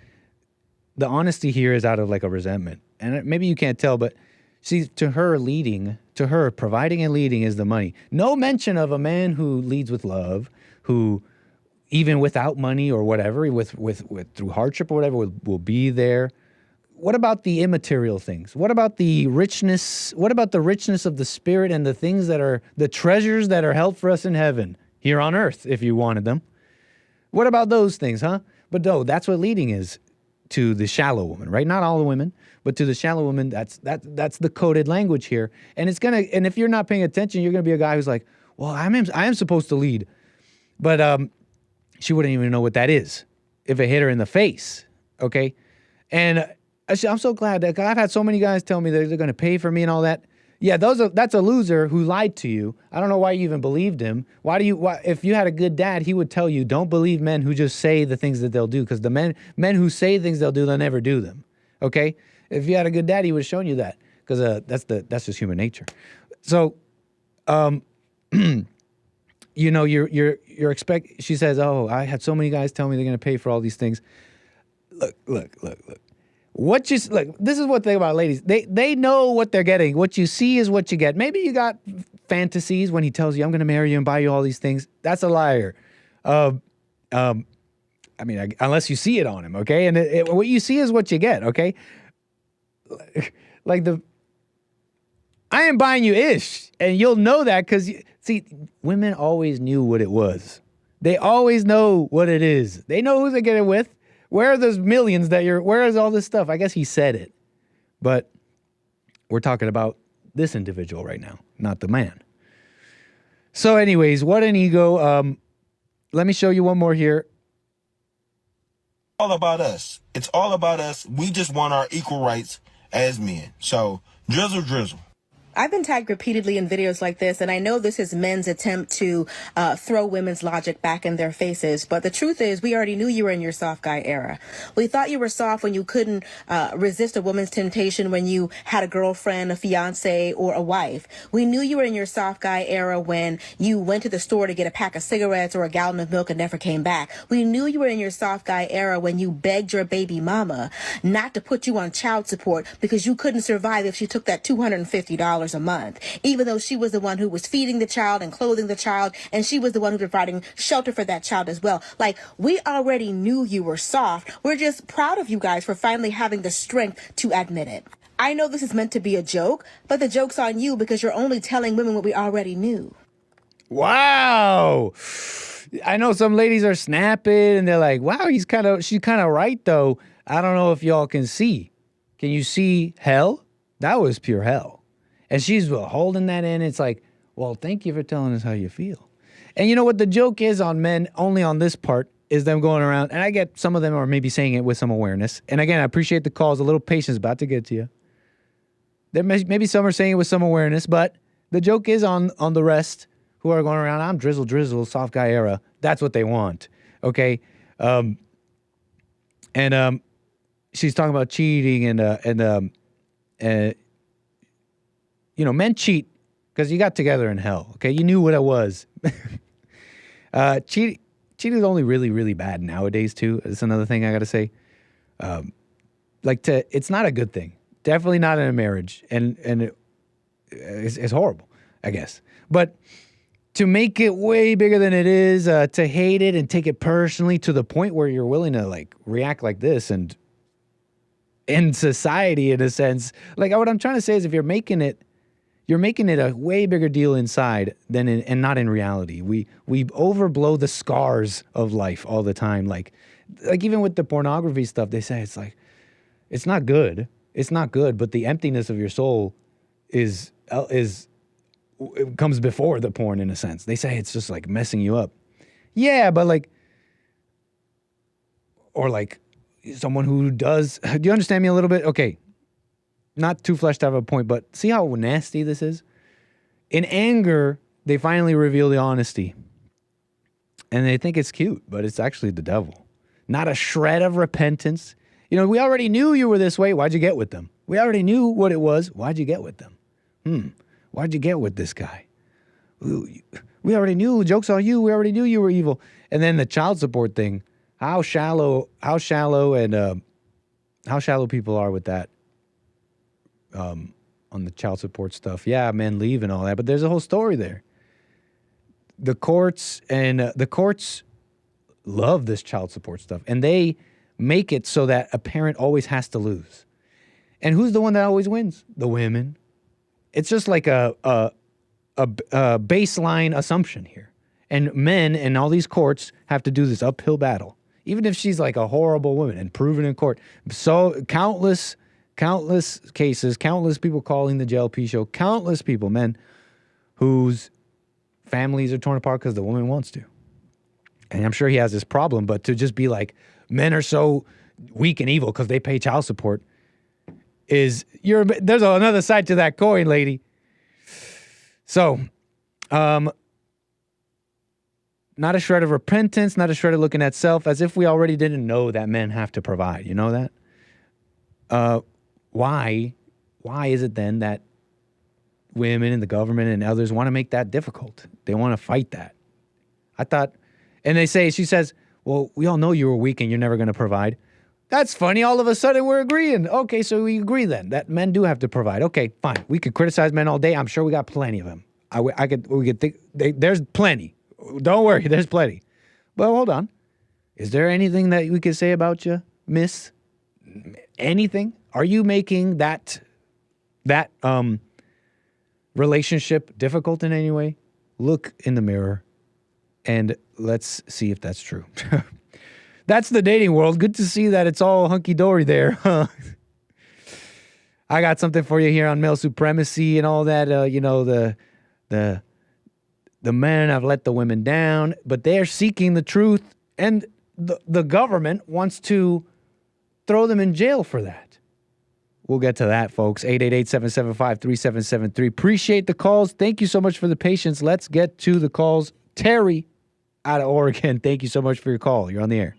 the honesty here is out of like a resentment. And maybe you can't tell, but see, to her, providing and leading is the money. No mention of a man who leads with love, who even without money or whatever, through hardship or whatever, will be there. What about the immaterial things? What about the richness? What about the richness of the spirit and the things that are the treasures that are held for us in heaven, here on earth, if you wanted them? What about those things, huh? But no, that's what leading is to the shallow woman, right? Not all the women, but to the shallow woman, that's the coded language here. And and if you're not paying attention, you're gonna be a guy who's like, well, I am supposed to lead. But she wouldn't even know what that is if it hit her in the face, okay? And I'm so glad that I've had so many guys tell me they're gonna pay for me and all that. Yeah, that's a loser who lied to you. I don't know why you even believed him. Why if you had a good dad, he would tell you, don't believe men who just say the things that they'll do, because the men who say things they'll do, they'll never do them. Okay? If you had a good dad, he would have shown you that, because that's just human nature. So, you know, she says, oh, I had so many guys tell me they're gonna pay for all these things. Look. This is what the thing about ladies. They know what they're getting. What you see is what you get. Maybe you got fantasies when he tells you, I'm going to marry you and buy you all these things. That's a liar. I mean, unless you see it on him, okay? And what you see is what you get, okay? Like I am buying you ish, and you'll know that because, see, women always knew what it was. They always know what it is. They know who they're getting with. Where are those millions where is all this stuff? I guess he said it, but we're talking about this individual right now, not the man. So anyways, what an ego. Let me show you one more here. All about us. It's all about us. We just want our equal rights as men. So �📿🔿. I've been tagged repeatedly in videos like this, and I know this is men's attempt to throw women's logic back in their faces. But the truth is, we already knew you were in your soft guy era. We thought you were soft when you couldn't resist a woman's temptation when you had a girlfriend, a fiance, or a wife. We knew you were in your soft guy era when you went to the store to get a pack of cigarettes or a gallon of milk and never came back. We knew you were in your soft guy era when you begged your baby mama not to put you on child support because you couldn't survive if she took that $250 a month, even though she was the one who was feeding the child and clothing the child, and she was the one who was providing shelter for that child as well. Like, we already knew you were soft. We're just proud of you guys for finally having the strength to admit it. I know this is meant to be a joke, but the joke's on you because you're only telling women what we already knew. Wow. I know some ladies are snapping and they're like, wow, she's kind of right though. I don't know if y'all can see. Can you see hell? That was pure hell. And she's holding that in. It's like, well, thank you for telling us how you feel. And you know what the joke is on men, only on this part, is them going around. And I get some of them are maybe saying it with some awareness. And again, I appreciate the calls. A little patience, about to get to you. Maybe some are saying it with some awareness, but The joke is on the rest who are going around, I'm drizzle, soft guy era. That's what they want, okay? She's talking about cheating and men cheat because you got together in hell, okay? You knew what it was. Cheating is only really, really bad nowadays, too. That's another thing I got to say. It's not a good thing. Definitely not in a marriage. And it's horrible, I guess. But to make it way bigger than it is, to hate it and take it personally to the point where you're willing to react like this and in society, in a sense, what I'm trying to say is if you're making it a way bigger deal inside than and not in reality. We overblow the scars of life all the time. Like even with the pornography stuff, they say it's not good. It's not good, but the emptiness of your soul is it comes before the porn in a sense. They say it's just messing you up. Yeah, but someone who does, do you understand me a little bit? Okay. Not too fleshed out of a point, but see how nasty this is? In anger, they finally reveal the honesty. And they think it's cute, but it's actually the devil. Not a shred of repentance. We already knew you were this way. Why'd you get with them? We already knew what it was. Why'd you get with them? Why'd you get with this guy? We already knew. Joke's on you. We already knew you were evil. And then the child support thing. How shallow people are with that. On the child support stuff. Yeah, men leave and all that, but there's a whole story there. The courts love this child support stuff, and they make it so that a parent always has to lose. And who's the one that always wins? The women. It's just like a baseline assumption here. And men in all these courts have to do this uphill battle, even if she's a horrible woman and proven in court. So countless cases, countless people calling the JLP show, countless people, men, whose families are torn apart because the woman wants to. And I'm sure he has this problem, but to just be men are so weak and evil because they pay child support there's another side to that coin, lady. So, not a shred of repentance, not a shred of looking at self, as if we already didn't know that men have to provide. You know that? Why is it then that women and the government and others want to make that difficult? They want to fight that. She says, well, we all know you were weak and you're never going to provide. That's funny. All of a sudden we're agreeing. Okay, so we agree then that men do have to provide. Okay, fine. We could criticize men all day. I'm sure we got plenty of them. We could think there's plenty. Don't worry, there's plenty. But hold on. Is there anything that we could say about you, miss? Anything? Are you making that relationship difficult in any way? Look in the mirror and let's see if that's true. That's the dating world. Good to see that it's all hunky-dory there. I got something for you here on male supremacy and all that. The men have let the women down, but they're seeking the truth, and the government wants to throw them in jail for that. We'll get to that, folks. 888-775-3773. Appreciate the calls. Thank you so much for the patience. Let's get to the calls. Terry out of Oregon, thank you so much for your call. You're on the air.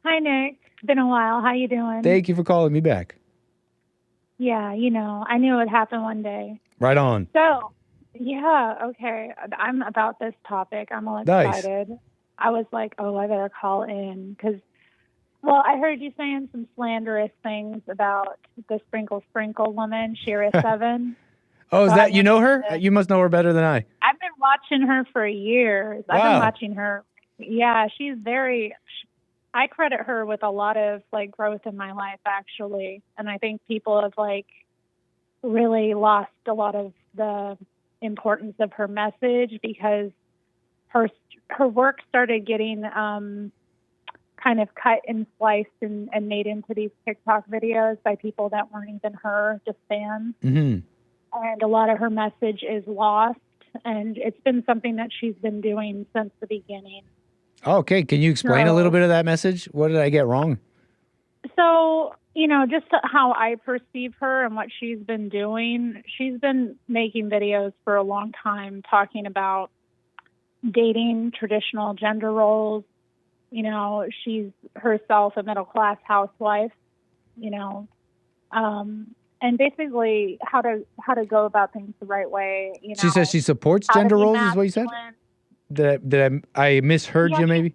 Hi, Nick. It's been a while. How you doing? Thank you for calling me back. Yeah, I knew it would happen one day. Right on. So, yeah, okay. I'm about this topic. I'm all excited. Nice. I was like, oh, I better call in because, well, I heard you saying some slanderous things about the Sprinkle woman, Shira 7. Oh, is that, you know her? You must know her better than I. I've been watching her for years. Wow. I've been watching her. Yeah, she's I credit her with a lot of growth in my life, actually. And I think people have really lost a lot of the importance of her message because her work started getting kind of cut and sliced and made into these TikTok videos by people that weren't even her, just fans. Mm-hmm. And a lot of her message is lost, and it's been something that she's been doing since the beginning. Okay, can you explain a little bit of that message? What did I get wrong? So, just how I perceive her and what she's been doing. She's been making videos for a long time talking about dating traditional gender roles. She's herself a middle-class housewife, and basically how to go about things the right way. She says she supports gender roles, is what you said? Did I misheard you maybe?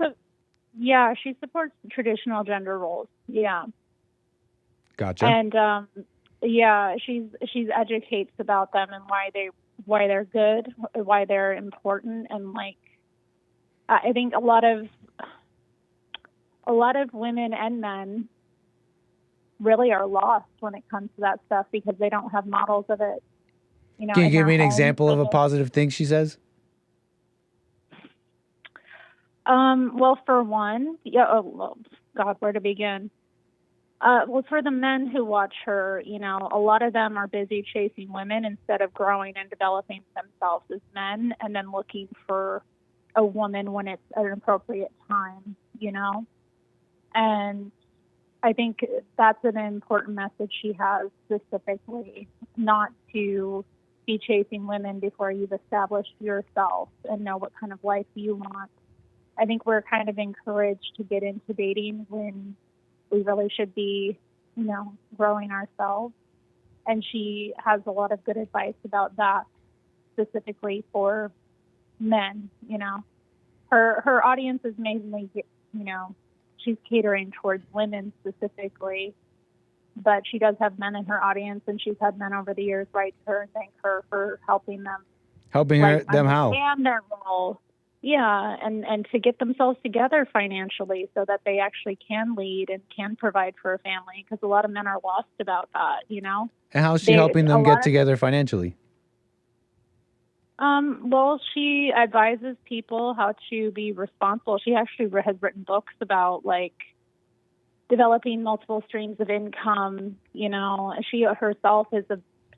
Yeah, she supports traditional gender roles. Yeah. Gotcha. And she's educates about them and why they're good, why they're important, and I think a lot of women and men really are lost when it comes to that stuff because they don't have models of it. Can you give me an example of a positive thing she says? Well, for one, God, where to begin? Well, for the men who watch her, a lot of them are busy chasing women instead of growing and developing themselves as men and then looking for a woman when it's an appropriate time, And I think that's an important message she has specifically, not to be chasing women before you've established yourself and know what kind of life you want. I think we're kind of encouraged to get into dating when we really should be, growing ourselves. And she has a lot of good advice about that, specifically for men, Her audience is mainly, she's catering towards women specifically, but she does have men in her audience, and she's had men over the years write to her and thank her for helping them. Helping them how? Understand their role. Yeah, and to get themselves together financially so that they actually can lead and can provide for a family, because a lot of men are lost about that, And how's she helping them get together financially? Well, she advises people how to be responsible. She actually has written books about developing multiple streams of income. She herself is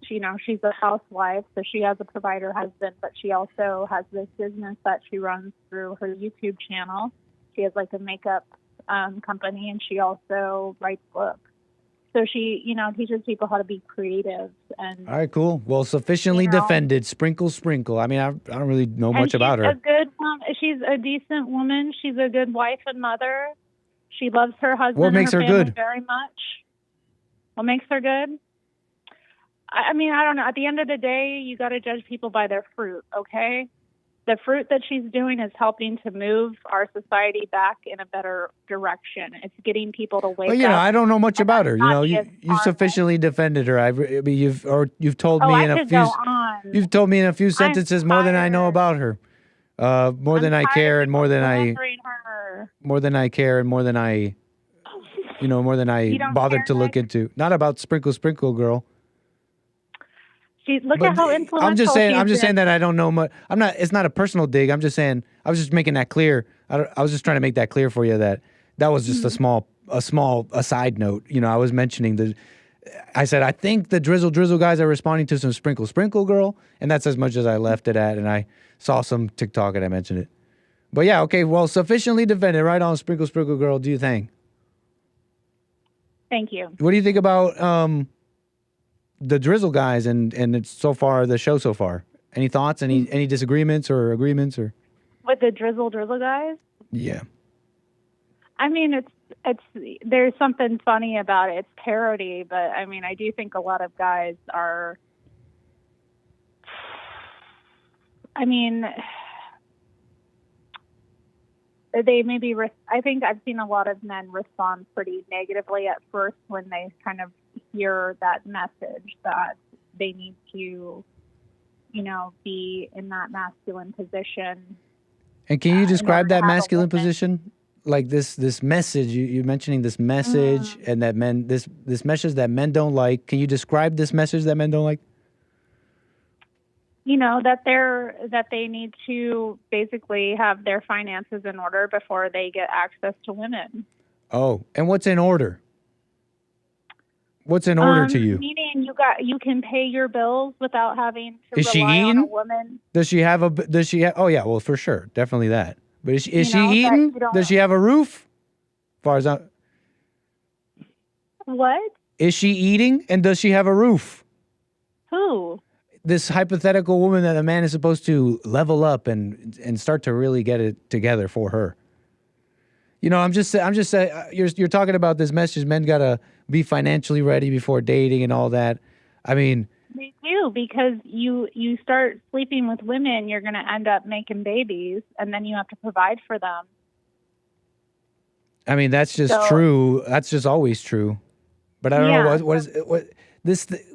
she's a housewife, so she has a provider husband, but she also has this business that she runs through her YouTube channel. She has a makeup company, and she also writes books. So she, teaches people how to be creative. And all right, cool. Well, sufficiently defended. Sprinkle, sprinkle. I mean, I don't really know much about her. She's a decent woman. She's a good wife and mother. She loves her husband What makes and her her family good? very much. What makes her good? I mean, I don't know. At the end of the day, you got to judge people by their fruit, okay? The fruit that she's doing is helping to move our society back in a better direction. It's getting people to wake up. I don't know much about her. You've sufficiently defended her. You've told me you've told me in a few sentences more than I know about her. More than I care and more than I bothered to look into. Not about Sprinkle Sprinkle Girl. Look at how influential I'm just saying she's that I don't know much. It's not a personal dig. I'm just saying. I was just making that clear. I was just trying to make that clear for you that was just a small side note. I was mentioning I said I think the drizzle guys are responding to some Sprinkle Sprinkle Girl, and that's as much as I left it at. And I saw some TikTok and I mentioned it. But yeah, okay. Well, sufficiently defended. Right on, Sprinkle Sprinkle Girl. Do you think? Thank you. What do you think about the Drizzle guys and it's so far the show so far? Any thoughts? Any disagreements or agreements or with the Drizzle guys? Yeah. I mean, it's there's something funny about it. It's parody, but I mean, I do think a lot of guys are. I mean, they maybe. I think I've seen a lot of men respond pretty negatively at first when they kind of hear that message that they need to, be in that masculine position. And can you describe that masculine position? Like this message, you're mentioning this message and that men, this message that men don't like. Can you describe this message that men don't like? That they need to basically have their finances in order before they get access to women. Oh, and what's in order? What's in order to you? Meaning you can pay your bills without having to Is she rely on eating? a woman. Does she have? Oh yeah, well for sure, definitely that. But is she eating? Does she have a roof? As far as What? Is she eating, and does she have a roof? Who? This hypothetical woman that a man is supposed to level up and start to really get it together for her. You know, I'm just saying, you're talking about this message, men gotta be financially ready before dating and all that. I mean, They do, because you start sleeping with women, you're going to end up making babies, and then you have to provide for them. I mean, that's just true. That's just always true. But I don't know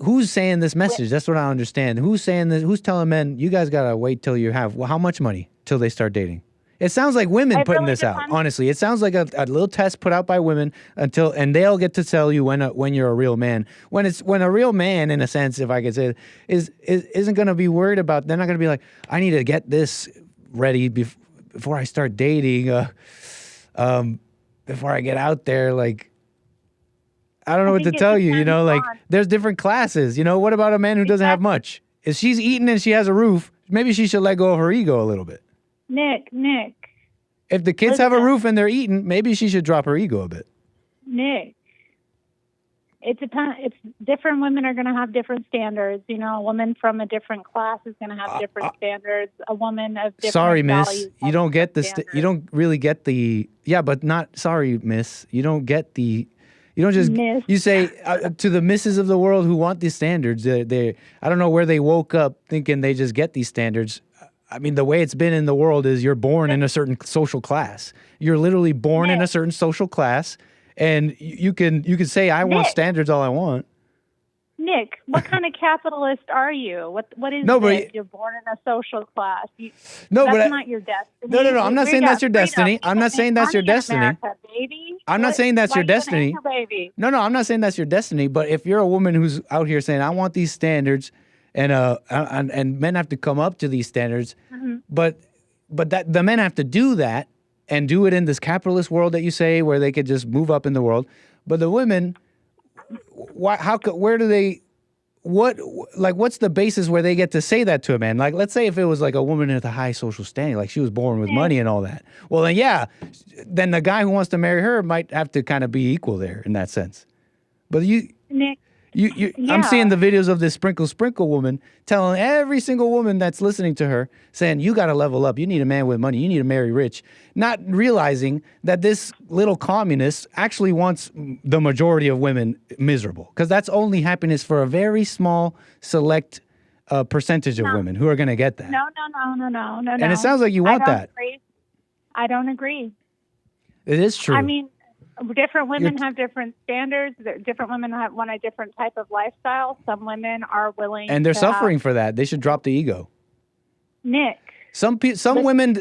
who's saying this message. That's what I don't understand. Who's saying this? Who's telling men, you guys gotta wait till you have how much money till they start dating? It sounds like women putting this out. Honestly, it sounds like a little test put out by women and they'll get to tell you when you're a real man. When a real man, in a sense, if I could say, isn't going to be worried about. They're not going to be like, I need to get this ready before I start dating. Before I get out there, like, I don't know what to tell you. You know, like, there's different classes. You know, what about a man who doesn't have much? If she's eating and she has a roof, maybe she should let go of her ego a little bit. Nick. If the kids have a roof and they're eating, maybe she should drop her ego a bit. Nick, it depends. It's different women are going to have different standards. You know, a woman from a different class is going to have different standards. A woman of different sorry, miss, values you don't get the. You don't really get the. Yeah, but not sorry, miss. You don't get the. You don't just. Miss. You say to the misses of the world who want these standards. They I don't know where they woke up thinking they just get these standards. I mean, the way it's been in the world is you're born in a certain social class. You're literally born in a certain social class, and you can say, I want standards all I want. Nick, what kind of capitalist are you? What is this? You're born in a social class. That's not your destiny. No. I'm not saying that's your destiny. I'm not saying that's your destiny. I'm not saying that's your destiny. No, I'm not saying that's your destiny. But if you're a woman who's out here saying, I want these standards, and men have to come up to these standards, but that the men have to do that and do it in this capitalist world that you say where they could just move up in the world. But the women, what's the basis where they get to say that to a man? Like, let's say if it was like a woman at a high social standing, like she was born with money and all that. Well, then the guy who wants to marry her might have to kind of be equal there in that sense. But Nick. I'm seeing the videos of this sprinkle woman telling every single woman that's listening to her, saying, you got to level up. You need a man with money. You need to marry rich. Not realizing that this little communist actually wants the majority of women miserable, because that's only happiness for a very small, select percentage of women who are going to get that. No. And it sounds like you want that. I don't agree. It is true. I mean, different women have different standards. Different women want a different type of lifestyle. Some women are willing, and they're suffering for that. They should drop the ego. Nick, some women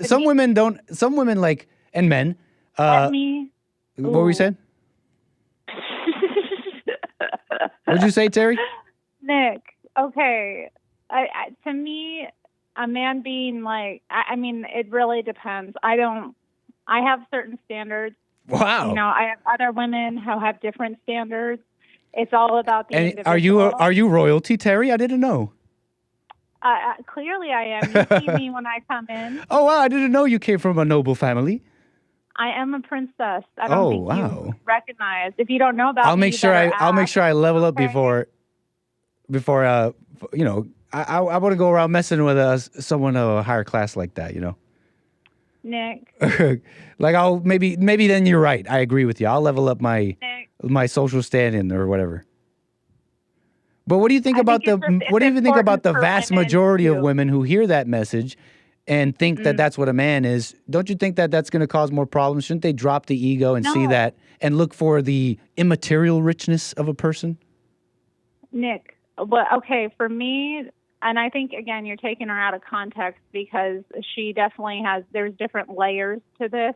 don't. Some women like, and men. What were you saying? What'd you say, Terry? Nick, okay. To me, a man being like, I mean, it really depends. I have certain standards. Wow. You know, I have other women who have different standards. It's all about the individual. Are you royalty, Terry? I didn't know. Clearly I am. You see me when I come in. Oh, wow. I didn't know you came from a noble family. I am a princess. I don't think you recognize. If you don't know about I'll make sure I level up before you know, I want to go around messing with someone of a higher class like that, you know. Nick. Like maybe then you're right. I agree with you. I'll level up my social standing or whatever. But what do you think about the vast majority of women who hear that message and think that that's what a man is? Don't you think that that's going to cause more problems? Shouldn't they drop the ego and see that and look for the immaterial richness of a person? Nick, well, okay, for me, and I think, again, you're taking her out of context because she definitely there's different layers to this.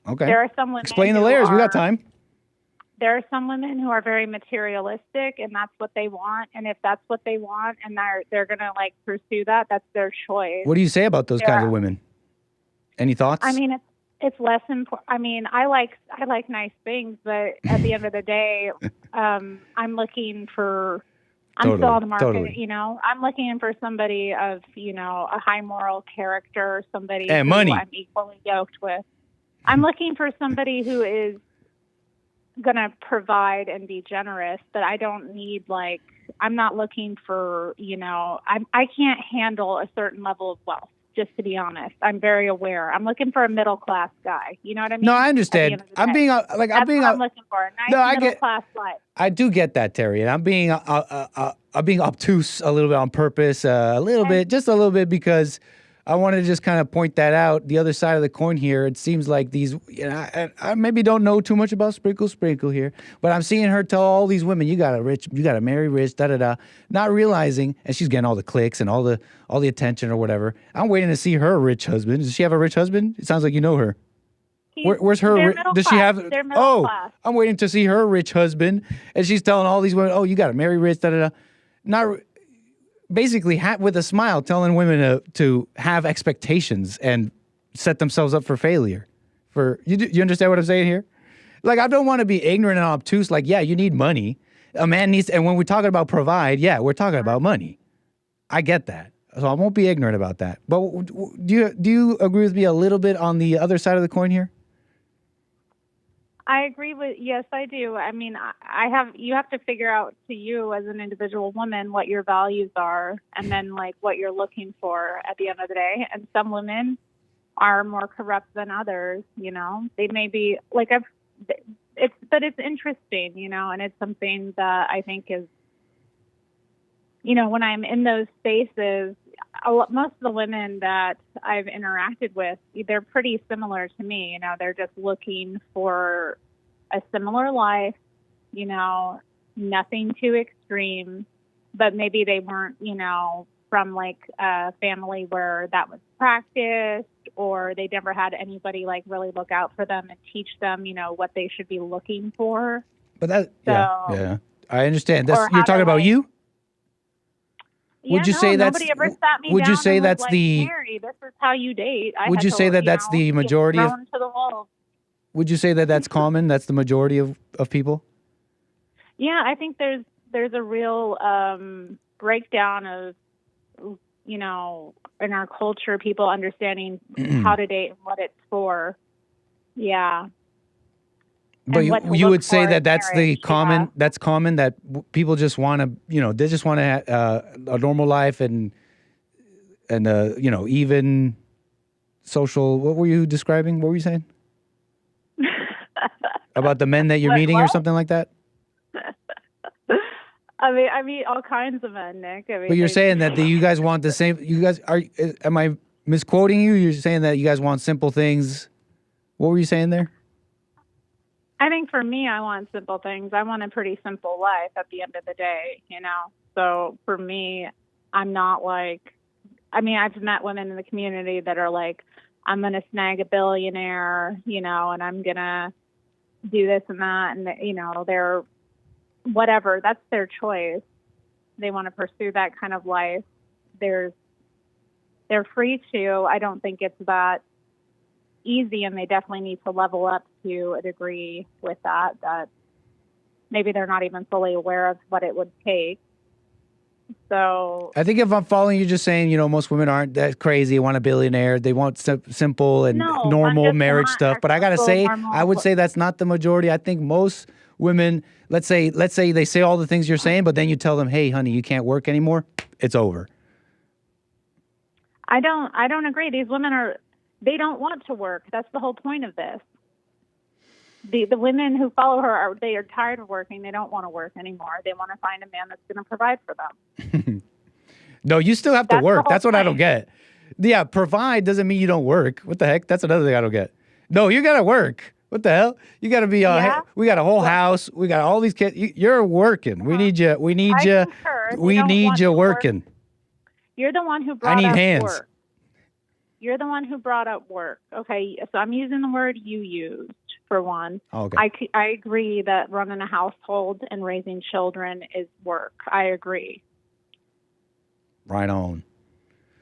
Okay. There are some women Explain the layers. We got time. There are some women who are very materialistic, and that's what they want. And if that's what they want, and they're gonna like pursue that, that's their choice. What do you say about those kinds of women? Any thoughts? I mean, it's less important. I mean, I like nice things, but at the end of the day, I'm looking for. I'm still on the market, you know. I'm looking for somebody of, you know, a high moral character, somebody who money. I'm equally yoked with. I'm looking for somebody who is gonna provide and be generous, but I don't need like, I'm not looking for, I can't handle a certain level of wealth. Just to be honest, I'm very aware. I'm looking for a middle class guy. You know what I mean? No, I understand. I'm looking for a nice middle class life. I do get that, Terry, and I'm being obtuse a little bit on purpose, just a little bit, because I wanted to just kind of point that out. The other side of the coin here, it seems like these, I maybe don't know too much about Sprinkle here, but I'm seeing her tell all these women, you gotta marry rich, not realizing, and she's getting all the clicks and all the attention or whatever. I'm waiting to see her rich husband. Does she have a rich husband? It sounds like you know her. Where's her? Does she have? Class. I'm waiting to see her rich husband, and she's telling all these women, "Oh, you got to marry rich." Not basically with a smile, telling women to have expectations and set themselves up for failure. You understand what I'm saying here? Like, I don't want to be ignorant and obtuse. Like, yeah, you need money. A man needs, and when we're talking about provide, yeah, we're talking about money. I get that. So I won't be ignorant about that. But do you agree with me a little bit on the other side of the coin here? I agree yes, I do. I mean, you have to figure out to you as an individual woman what your values are, and then like what you're looking for at the end of the day. And some women are more corrupt than others, they may be like, it's interesting, and it's something that I think is, when I'm in those spaces, most of the women that I've interacted with, they're pretty similar to me. They're just looking for a similar life, nothing too extreme, but maybe they weren't, from like a family where that was practiced, or they never had anybody like really look out for them and teach them, what they should be looking for. But yeah, I understand. You're talking about you? Would you say that's? Nobody ever sat me would down you say and that's was like, the? Mary, this is how you date. Would you say that that's the majority of? To the wolves. Would you say that that's common? That's the majority of people? Yeah, I think there's a real breakdown of, in our culture, people understanding how to date and what it's for. Yeah. But you would say that that's the common. That's common that people just want to, they just want to have a normal life and even social. What were you describing? What were you saying about the men that you're meeting or something like that? I meet all kinds of men, Nick. But you're saying that you guys want the same. You guys are. Am I misquoting you? You're saying that you guys want simple things. What were you saying there? I think for me, I want simple things. I want a pretty simple life at the end of the day, So for me, I'm not like, I've met women in the community that are like, I'm going to snag a billionaire, and I'm going to do this and that. And, they're whatever. That's their choice. They want to pursue that kind of life. They're free to. I don't think it's that easy, and they definitely need to level up to a degree with that maybe they're not even fully aware of what it would take. So I think if I'm following you, just saying, most women aren't that crazy, want a billionaire, they want simple and normal marriage stuff. But I gotta say, I would say that's not the majority. I think most women, let's say they say all the things you're saying, but then you tell them, hey honey, you can't work anymore, it's over. I don't agree. These women they don't want to work. That's the whole point of this. The women who follow her they are tired of working. They don't want to work anymore. They want to find a man that's going to provide for them. No, you still have to work. That's what I don't get. Yeah, provide doesn't mean you don't work. What the heck? That's another thing I don't get. No, you got to work. What the hell? You got to be. We got a whole house. We got all these kids. You're working. We need you. We need you. We need you working. You're the one who brought up hands. Work. You're the one who brought up work. Okay, so I'm using the word you used for one. Okay. I agree that running a household and raising children is work. I agree. Right on.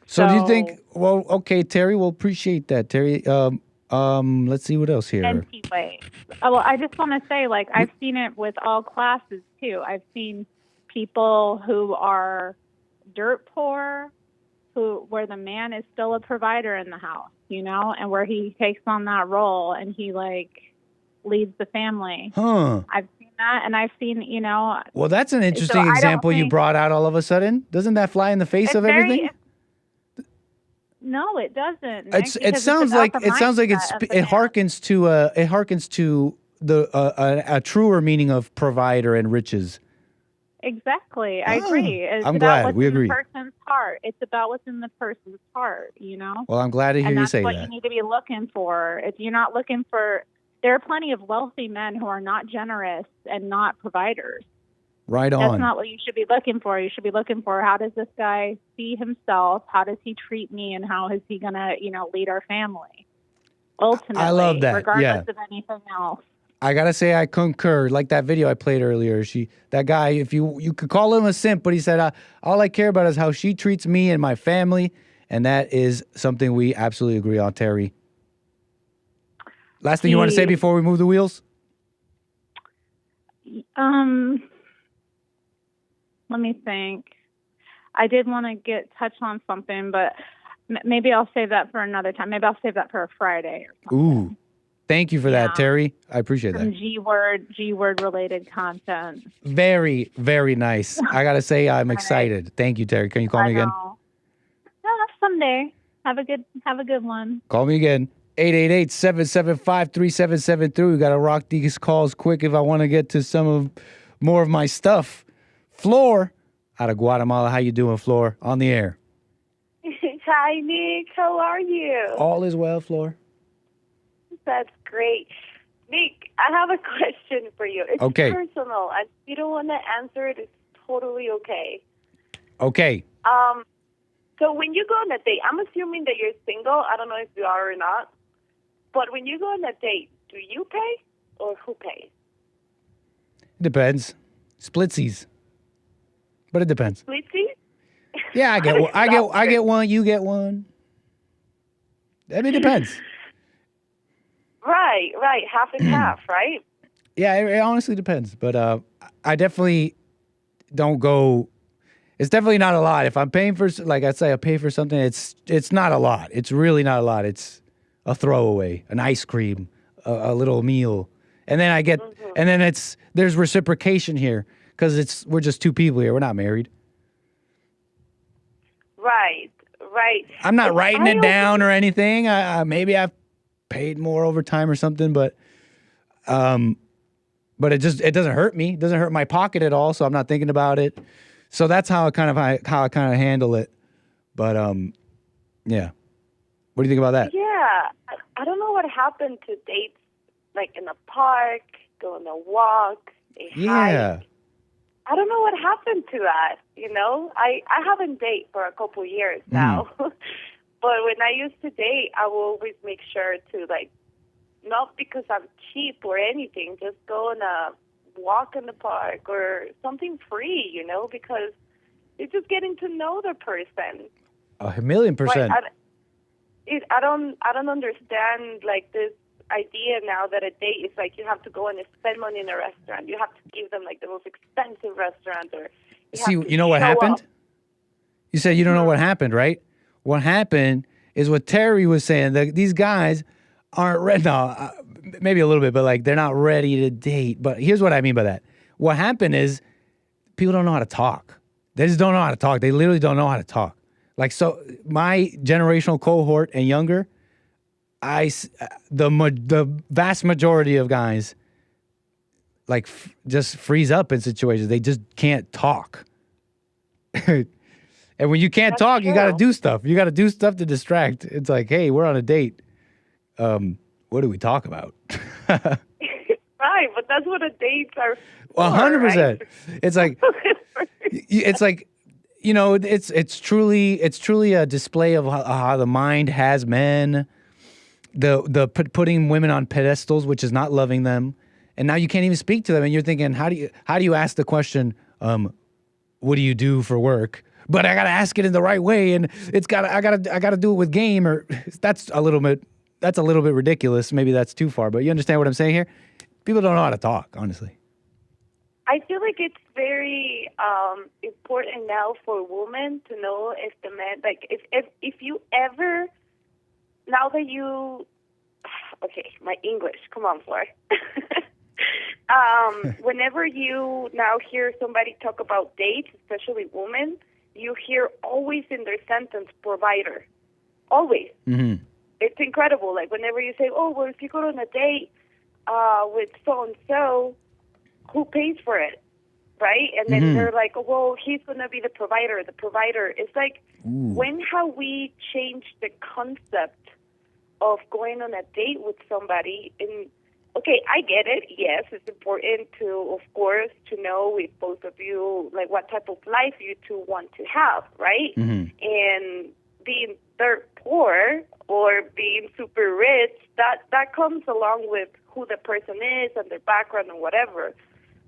So do you think? Well, okay, Terry. We'll appreciate that, Terry. Let's see what else here. Anyway, well, I just want to say, like, I've seen it with all classes too. I've seen people who are dirt poor, where the man is still a provider in the house, and where he takes on that role and he leads the family. Huh. I've seen that, and I've seen, you know. Well, that's an so interesting I don't example you think- brought out all of a sudden. Doesn't that fly in the face It's of everything? No, it doesn't. Nick, It because sounds about like the it sounds like mindset of the it man. harkens to the a truer meaning of provider and riches. Exactly, I agree. It's I'm about glad. what's We in agree. the person's heart. It's about what's in the person's heart, you know. Well, I'm glad to hear and you that's say what that. you need to be looking for. If you're not looking for, there are plenty of wealthy men who are not generous and not providers. Right That's on. not what you should be looking for. You should be looking for, how does this guy see himself? How does he treat me? And how is he going to, you know, lead our family? Ultimately, I love that. regardless Yeah. of anything else. I gotta say I concur. Like that video I played earlier. That guy, if you could call him a simp, but he said all I care about is how she treats me and my family, and that is something we absolutely agree on, Terry. Last thing you want to say before we move the wheels? Let me think. I did want to touch on something, but maybe I'll save that for another time. Maybe I'll save that for a Friday or something. Ooh, thank you for that, Terry. I appreciate Some that. G word related content. Very, very nice. I gotta say I'm excited. Thank you, Terry. Can you call me again? Someday. Have a good one. Call me again. 888-775-3773. We gotta rock these calls quick if I want to get to more of my stuff. Floor out of Guatemala. How you doing, Floor? On the air. Hi, Nick. How are you? All is well, Floor. That's great. Nick, I have a question for you. It's Okay. personal, and if you don't want to answer it, it's totally okay. Okay. So when you go on a date, I'm assuming that you're single. I don't know if you are or not. But when you go on a date, do you pay or who pays? It depends. Splitsies. But it depends. Splitsy? Yeah, I get one, you get one. I mean, it depends. Right. Half and half, right? Yeah, it honestly depends. But I definitely don't go. It's definitely not a lot. If I'm paying for, like I say, I pay for something. It's not a lot. It's really not a lot. It's a throwaway, an ice cream, a little meal, and then I get, and then there's reciprocation here because we're just two people here. We're not married. Right. I'm not writing it down or anything. Maybe I've paid more over time or something, but it doesn't hurt me. It doesn't hurt my pocket at all. So I'm not thinking about it. So that's how I kind of handle it. But yeah. What do you think about that? Yeah, I don't know what happened to dates, like in a park, go on a walk, a hike. I don't know what happened to that, you know? I haven't dated for a couple years now. But when I used to date, I will always make sure to, like, not because I'm cheap or anything, just go on a walk in the park or something free, you know, because you're just getting to know the person. 1,000,000%. I don't understand, like, this idea now that a date is like you have to go and spend money in a restaurant. You have to give them like the most expensive restaurant, or you know what happened? You said you don't know what happened, right? What happened is what Terry was saying, that these guys aren't ready. No, maybe a little bit, but like they're not ready to date. But here's what I mean by that. What happened is people don't know how to talk. They just don't know how to talk. They literally don't know how to talk. Like, so my generational cohort and younger, the vast majority of guys like just freeze up in situations. They just can't talk. And when you can't talk, you got to do stuff. You got to do stuff to distract. It's like, hey, we're on a date. What do we talk about? Right, but that's what a dates are for, 100%. right? It's like, you know, it's truly a display of how the mind has men. The putting women on pedestals, which is not loving them, and now you can't even speak to them, and you're thinking, how do you ask the question, what do you do for work? But I gotta ask it in the right way, and I gotta do it with game, or that's a little bit ridiculous. Maybe that's too far, but you understand what I'm saying here? People don't know how to talk, honestly. I feel like it's very important now for women to know if the man, like, if you ever, now that you, okay, my English. Come on, Flor. Whenever you now hear somebody talk about dates, especially women, you hear always in their sentence provider. Always. Mm-hmm. It's incredible. Like whenever you say, oh, well, if you go on a date with so-and-so, who pays for it? Right? And then they're like, oh, well, he's going to be the provider. It's like, when have we changed the concept of going on a date with somebody? And okay, I get it. Yes, it's important to, of course, to know if both of you, like what type of life you two want to have, right? Mm-hmm. And being dirt poor or being super rich, that comes along with who the person is and their background and whatever.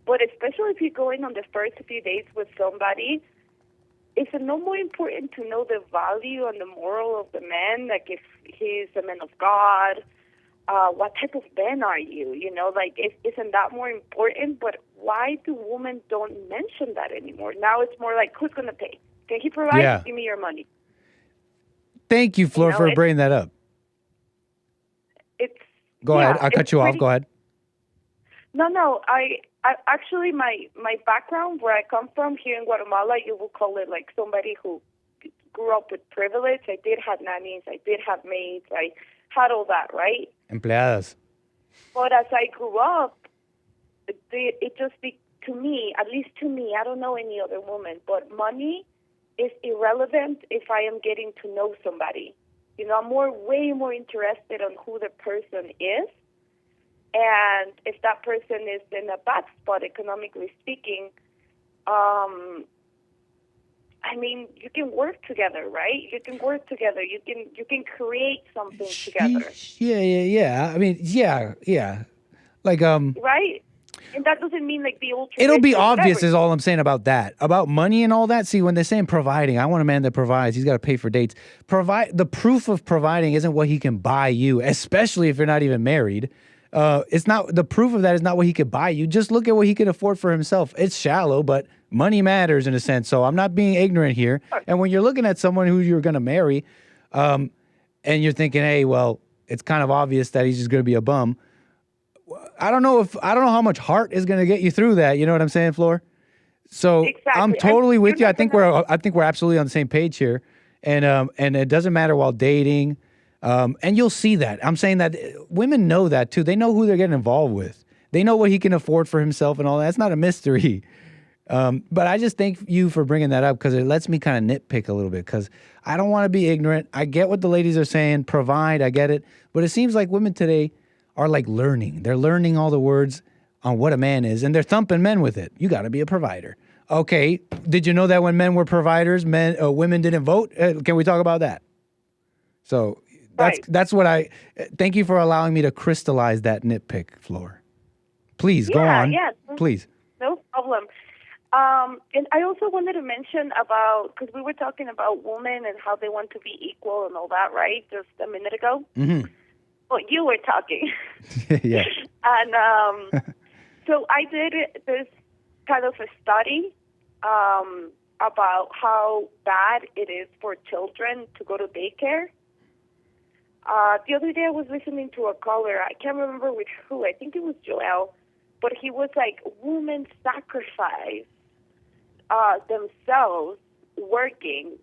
But especially if you're going on the first few dates with somebody, is it no more important to know the value and the moral of the man? Like if he's a man of God, what type of man are you? You know, like isn't that more important? But why do women don't mention that anymore? Now it's more like, who's going to pay? Can he provide? Yeah. Give me your money. Thank you, Flor, for bringing that up. Go ahead. I'll cut you off. Go ahead. No. I actually, my background, where I come from here in Guatemala, you will call it like somebody who grew up with privilege. I did have nannies. I did have maids. I had all that, right? Empleadas. But as I grew up, it just, to me, at least to me, I don't know any other woman, but money is irrelevant if I am getting to know somebody. You know, I'm way more interested on who the person is. And if that person is in a bad spot, economically speaking, I mean, you can work together, right? You can work together. You can create something together. Yeah. I mean, yeah. Like, right? And that doesn't mean like the ultra. It'll be obvious is all I'm saying about that. About money and all that. See, when they're saying providing, I want a man that provides. He's got to pay for dates. The proof of providing isn't what he can buy you, especially if you're not even married. It's not, the proof of that is not what he could buy you. Just look at what he could afford for himself. It's shallow, but money matters in a sense. So I'm not being ignorant here. And when you're looking at someone who you're going to marry, and you're thinking, hey, well, it's kind of obvious that he's just going to be a bum. I don't know how much heart is going to get you through that. You know what I'm saying, Flor? So exactly. I'm totally with you. I think we're absolutely on the same page here. And it doesn't matter while dating. And you'll see that. I'm saying that women know that too. They know who they're getting involved with. They know what he can afford for himself and all that. It's not a mystery. But I just thank you for bringing that up because it lets me kind of nitpick a little bit because I don't want to be ignorant. I get what the ladies are saying, provide, I get it. But it seems like women today are like learning. They're learning all the words on what a man is and they're thumping men with it. You got to be a provider. Okay, did you know that when men were providers, women didn't vote? Can we talk about that? So that's what thank you for allowing me to crystallize that nitpick, Flor. Please, go on. Yeah, please. No problem. And I also wanted to mention about, because we were talking about women and how they want to be equal and all that, right? Just a minute ago. Mm-hmm. Well, you were talking. Yeah. And so I did this kind of a study about how bad it is for children to go to daycare. The other day I was listening to a caller. I can't remember with who. I think it was Joel. But he was like, women sacrifice themselves working.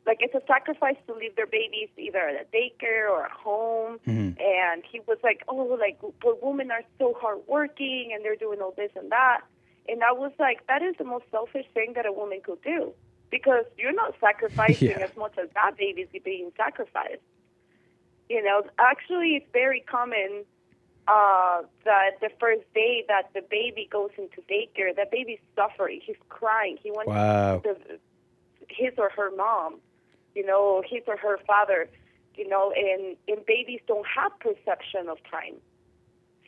Like, it's a sacrifice to leave their babies either at a daycare or at home. Mm-hmm. And he was like, oh, like, but women are so hardworking and they're doing all this and that. And I was like, that is the most selfish thing that a woman could do. Because you're not sacrificing as much as that baby's being sacrificed. You know, actually, it's very common that the first day that the baby goes into daycare, that baby's suffering. He's crying. He wants his or her mom, you know, his or her father, you know, and babies don't have perception of time.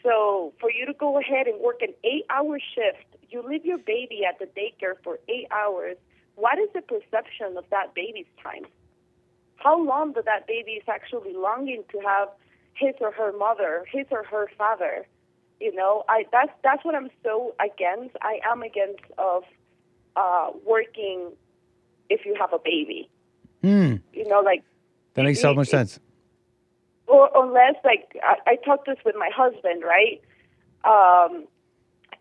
So for you to go ahead and work an 8-hour shift, you leave your baby at the daycare for 8 hours, what is the perception of that baby's time? How long that baby is actually longing to have his or her mother, his or her father? You know, that's what I'm so against. I am against of working if you have a baby. You know, like that makes so much sense. or unless, like, I talked this with my husband, right?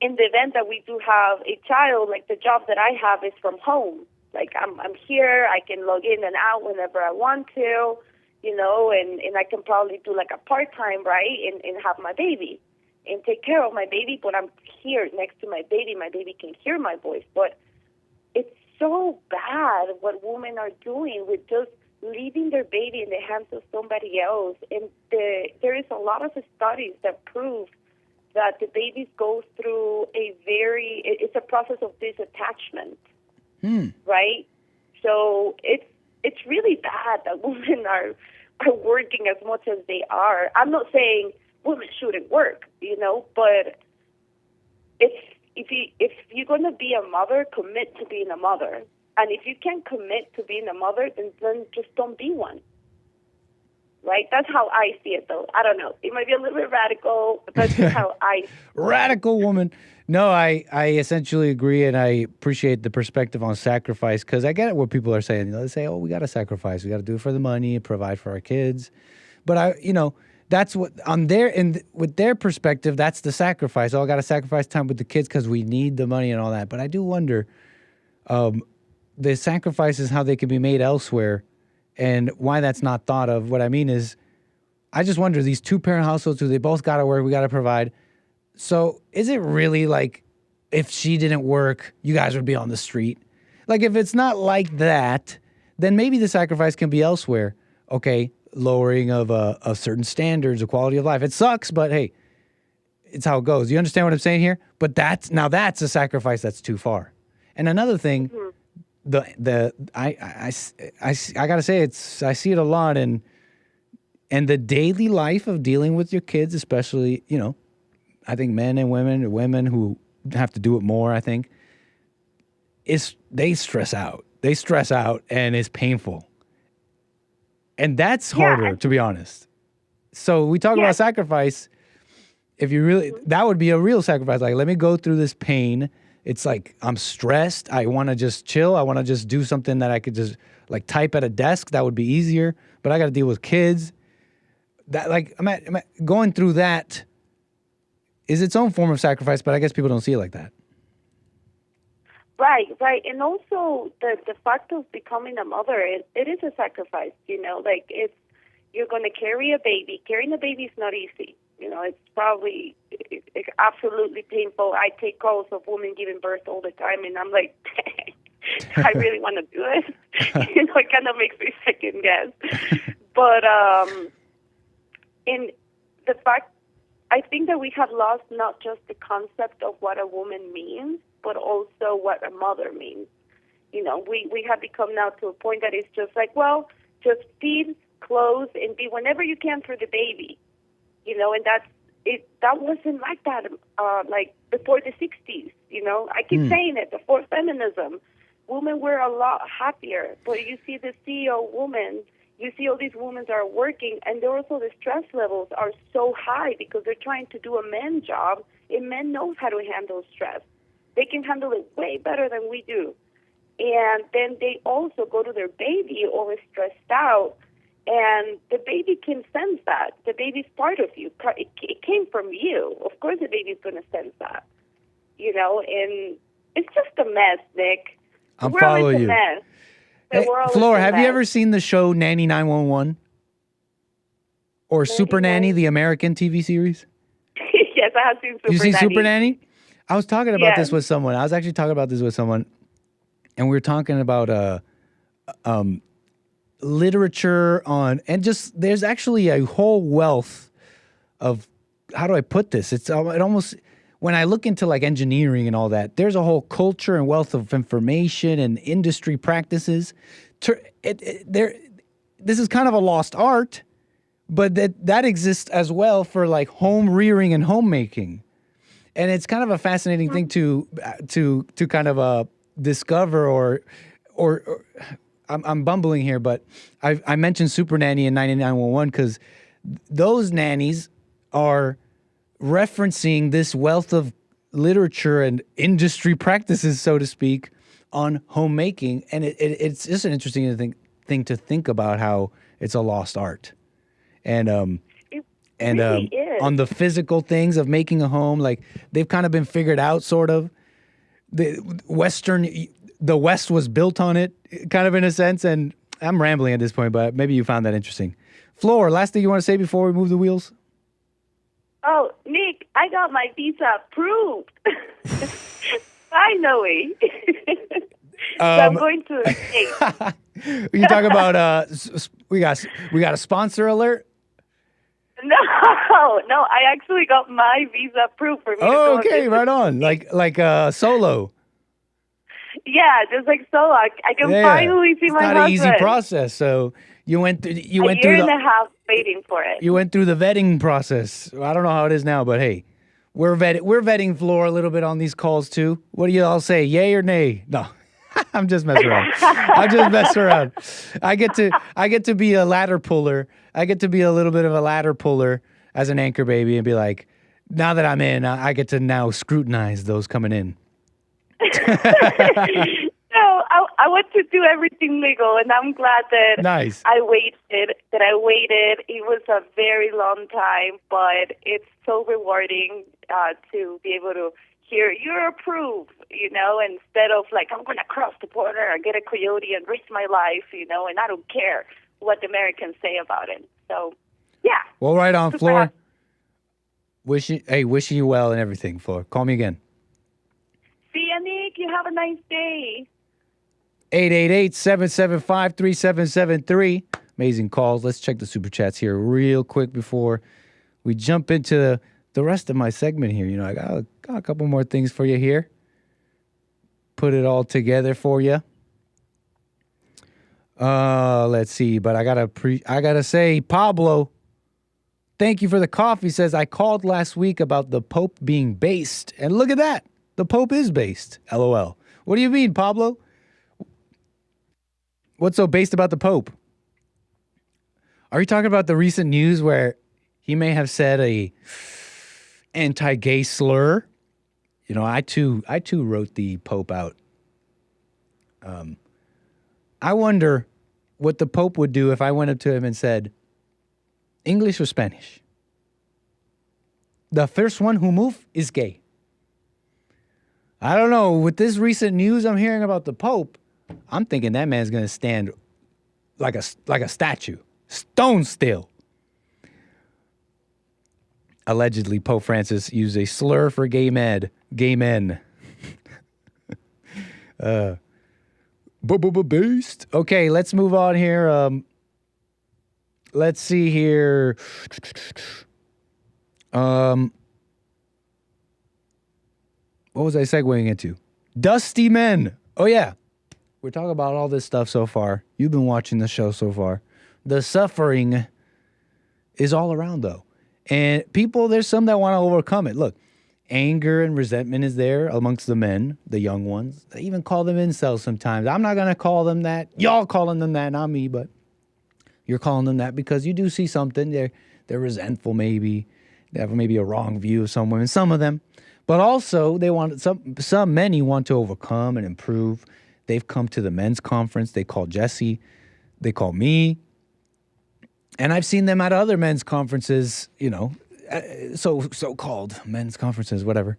In the event that we do have a child, like the job that I have is from home. Like I'm here, I can log in and out whenever I want to, you know, and I can probably do like a part-time, right, and have my baby and take care of my baby, but I'm here next to my baby can hear my voice. But it's so bad what women are doing with just leaving their baby in the hands of somebody else. And there is a lot of studies that prove that the babies go through it's a process of disattachment, right? So it's really bad that women are working as much as they are. I'm not saying women shouldn't work, you know, but if you're going to be a mother, commit to being a mother. And if you can't commit to being a mother, then just don't be one. Right? That's how I see it, though. I don't know. It might be a little bit radical, but that's just how I see it. Radical woman. No, I essentially agree, and I appreciate the perspective on sacrifice, because I get what people are saying. You know, they say, oh, we got to sacrifice. We got to do it for the money, provide for our kids. But, that's what, with their perspective, that's the sacrifice. Oh, I got to sacrifice time with the kids because we need the money and all that. But I do wonder, the sacrifices, how they can be made elsewhere, and why that's not thought of. What I mean is, I just wonder, these two-parent households who they both got to work, we got to provide. So is it really like, if she didn't work, you guys would be on the street? Like, if it's not like that, then maybe the sacrifice can be elsewhere. Okay, lowering of certain standards, of quality of life. It sucks, but hey, it's how it goes. You understand what I'm saying here? But that's a sacrifice that's too far. And another thing, I gotta say, I see it a lot, and the daily life of dealing with your kids, especially, I think men and women who have to do it more, I think, they stress out. They stress out, and it's painful. And that's harder, to be honest. So we talk about sacrifice. If you really, that would be a real sacrifice. Like, let me go through this pain. It's like, I'm stressed. I want to just chill. I want to just do something that I could just like type at a desk. That would be easier. But I got to deal with kids. That, like, I'm going through that is its own form of sacrifice, but I guess people don't see it like that. Right. And also the fact of becoming a mother, it is a sacrifice, like you're going to carry a baby. Carrying a baby is not easy. It's probably absolutely painful. I take calls of women giving birth all the time, and I'm like, I really want to do it. It kind of makes me second guess. But in the fact, I think that we have lost not just the concept of what a woman means, but also what a mother means. We have become now to a point that it's just like, well, just feed, clothe, and be whenever you can for the baby. And that wasn't like that, like before the 60s, I keep saying it, before feminism, women were a lot happier. But you see the CEO woman, you see all these women are working, and also the stress levels are so high because they're trying to do a man's job, and men knows how to handle stress. They can handle it way better than we do. And then they also go to their baby always stressed out, and the baby can sense that. The baby's part of you. It came from you. Of course the baby's going to sense that. And it's just a mess, Nick. I'm following you. Mess. Hey, Flora, have you ever seen the show Nanny 911? Or Super Nanny, the American TV series? Yes, I have seen Super Nanny. You seen Super Nanny? I was talking about this with someone. I was actually talking about this with someone, and we were talking about literature on, and just there's actually a whole wealth of, how do I put this? It almost, when I look into like engineering and all that, there's a whole culture and wealth of information and industry practices. This is kind of a lost art, but that exists as well for like home rearing and homemaking. And it's kind of a fascinating thing to kind of discover, or I'm bumbling here, but I mentioned Super Nanny and 911 because those nannies are referencing this wealth of literature and industry practices, so to speak, on homemaking, and it's just an interesting thing to think about, how it's a lost art. And really is. on the physical things of making a home, like they've kind of been figured out, sort of. The West was built on it, kind of in a sense. And I'm rambling at this point, but maybe you found that interesting. Floor, last thing you want to say before we move the wheels? Oh, Nick, I got my visa approved. Finally. So I'm going to the States. You talk about we got a sponsor alert? No, I actually got my visa approved for me to go okay, right on. Like solo. Yeah, just like solo. I can finally see my husband. It's not an easy process. So you went through a year and a half waiting for it. You went through the vetting process. I don't know how it is now, but hey, we're vetting Floor a little bit on these calls too. What do you all say? Yay or nay? No. I'm just messing around. I get to be a ladder puller. I get to be a little bit of a ladder puller as an anchor baby and be like, now that I'm in, I get to now scrutinize those coming in. No, I want to do everything legal, and I'm glad that I waited. It was a very long time, but it's so rewarding to be able to hear you're approved, instead of like, I'm going to cross the border and get a coyote and risk my life, and I don't care what the Americans say about it. So, yeah. Well, right on, Floor. Wishing you well and everything, Floor. Call me again. See ya, Nick. You have a nice day. 888-775-3773. Amazing calls. Let's check the super chats here real quick before we jump into the rest of my segment here. I got a couple more things for you here. Put it all together for you. Let's see, but I gotta say, Pablo, thank you for the coffee. Says, I called last week about the Pope being based, and look at that, the Pope is based. LOL. What do you mean, Pablo? What's so based about the Pope? Are you talking about the recent news where he may have said a anti-gay slur? I too wrote the Pope out. I wonder what the Pope would do if I went up to him and said, English or Spanish? The first one who move is gay. I don't know. With this recent news I'm hearing about the Pope, I'm thinking that man's going to stand like a statue, stone still. Allegedly, Pope Francis used a slur for gay men. Based. Okay, let's move on here. Let's see here. What was I segueing into? Dusty men. Oh, yeah. We're talking about all this stuff so far. You've been watching the show so far. The suffering is all around, though. And people, there's some that want to overcome it. Look, anger and resentment is there amongst the men, the young ones. They even call them incels sometimes. I'm not going to call them that. Y'all calling them that, not me, but you're calling them that because you do see something. They're resentful maybe. They have maybe a wrong view of some women, some of them. But also, they want many want to overcome and improve. They've come to the men's conference. They call Jesse. They call me. And I've seen them at other men's conferences, so-called men's conferences, whatever.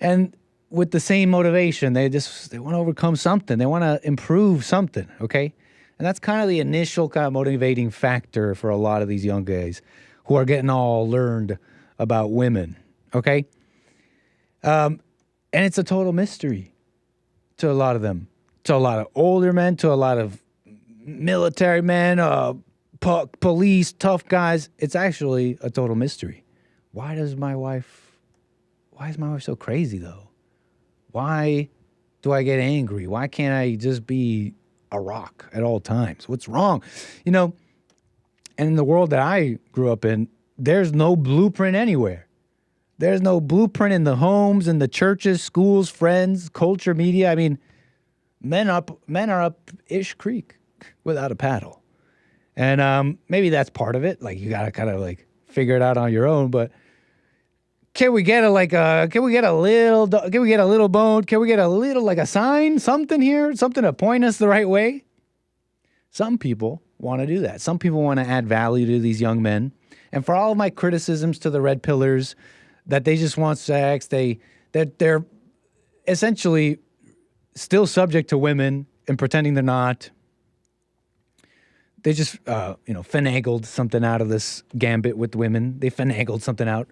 And with the same motivation, they want to overcome something. They want to improve something, okay? And that's kind of the initial kind of motivating factor for a lot of these young guys who are getting all learned about women, okay? And it's a total mystery to a lot of them, to a lot of older men, to a lot of military men, police, tough guys. It's actually a total mystery. Why is my wife so crazy, though? Why do I get angry? Why can't I just be a rock at all times? What's wrong? And in the world that I grew up in, there's no blueprint anywhere. There's no blueprint in the homes, in the churches, schools, friends, culture, media. I mean, men are up Ish Creek without a paddle. And maybe that's part of it. Like, you got to kind of like figure it out on your own. But can we get a little bone? Can we get a little, like a sign, something here, something to point us the right way? Some people want to do that. Some people want to add value to these young men. And for all of my criticisms to the red pillars, that they just want sex, that they're essentially still subject to women and pretending they're not. They just, finagled something out of this gambit with women. They finagled something out.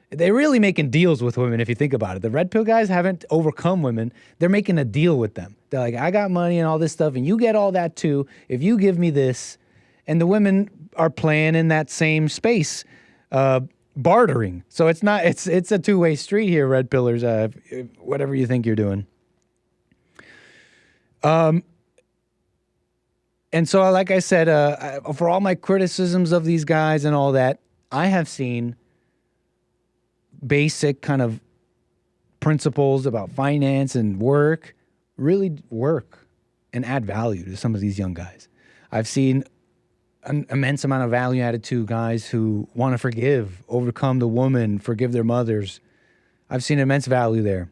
They're really making deals with women, if you think about it. The red pill guys haven't overcome women. They're making a deal with them. They're like, I got money and all this stuff, and you get all that too if you give me this. And the women are playing in that same space, bartering. So it's a two-way street here, red pillars, whatever you think you're doing. And so, like I said, for all my criticisms of these guys and all that, I have seen basic kind of principles about finance and work really work and add value to some of these young guys. I've seen an immense amount of value added to guys who want to forgive, overcome the woman, forgive their mothers. I've seen immense value there.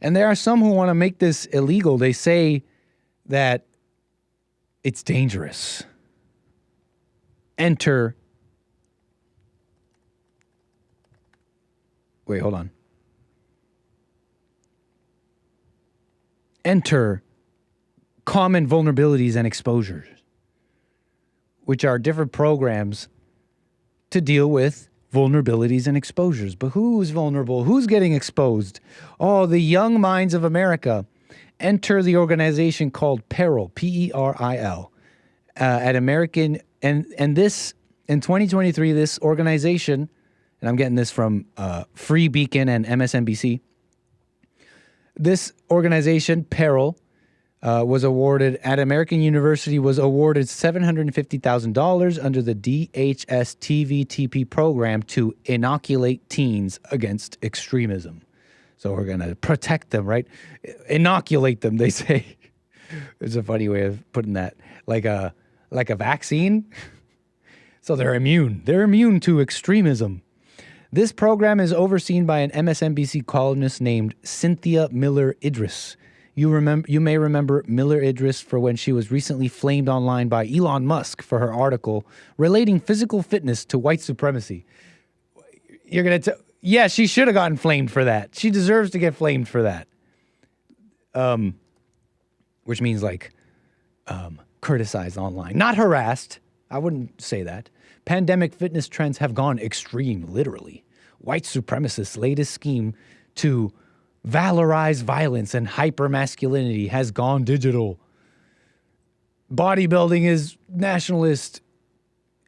And there are some who want to make this illegal. They say that it's dangerous. Enter. Wait, hold on. Enter common vulnerabilities and exposures, which are different programs to deal with vulnerabilities and exposures. But who's vulnerable? Who's getting exposed? Oh, the young minds of America. Enter the organization called Peril, P-E-R-I-L, at American, and this, in 2023, this organization, and I'm getting this from Free Beacon and MSNBC, this organization, Peril, was awarded, at American University, was awarded $750,000 under the DHS-TVTP program to inoculate teens against extremism. So we're going to protect them, right? Inoculate them, they say. It's a funny way of putting that. Like a vaccine. So they're immune. They're immune to extremism. This program is overseen by an MSNBC columnist named Cynthia Miller Idris. You may remember Miller Idris for when she was recently flamed online by Elon Musk for her article relating physical fitness to white supremacy. You're going to yeah, she should have gotten flamed for that. She deserves to get flamed for that. Which means criticized online. Not harassed. I wouldn't say that. Pandemic fitness trends have gone extreme, literally. White supremacists' latest scheme to valorize violence and hypermasculinity has gone digital. Bodybuilding is nationalist.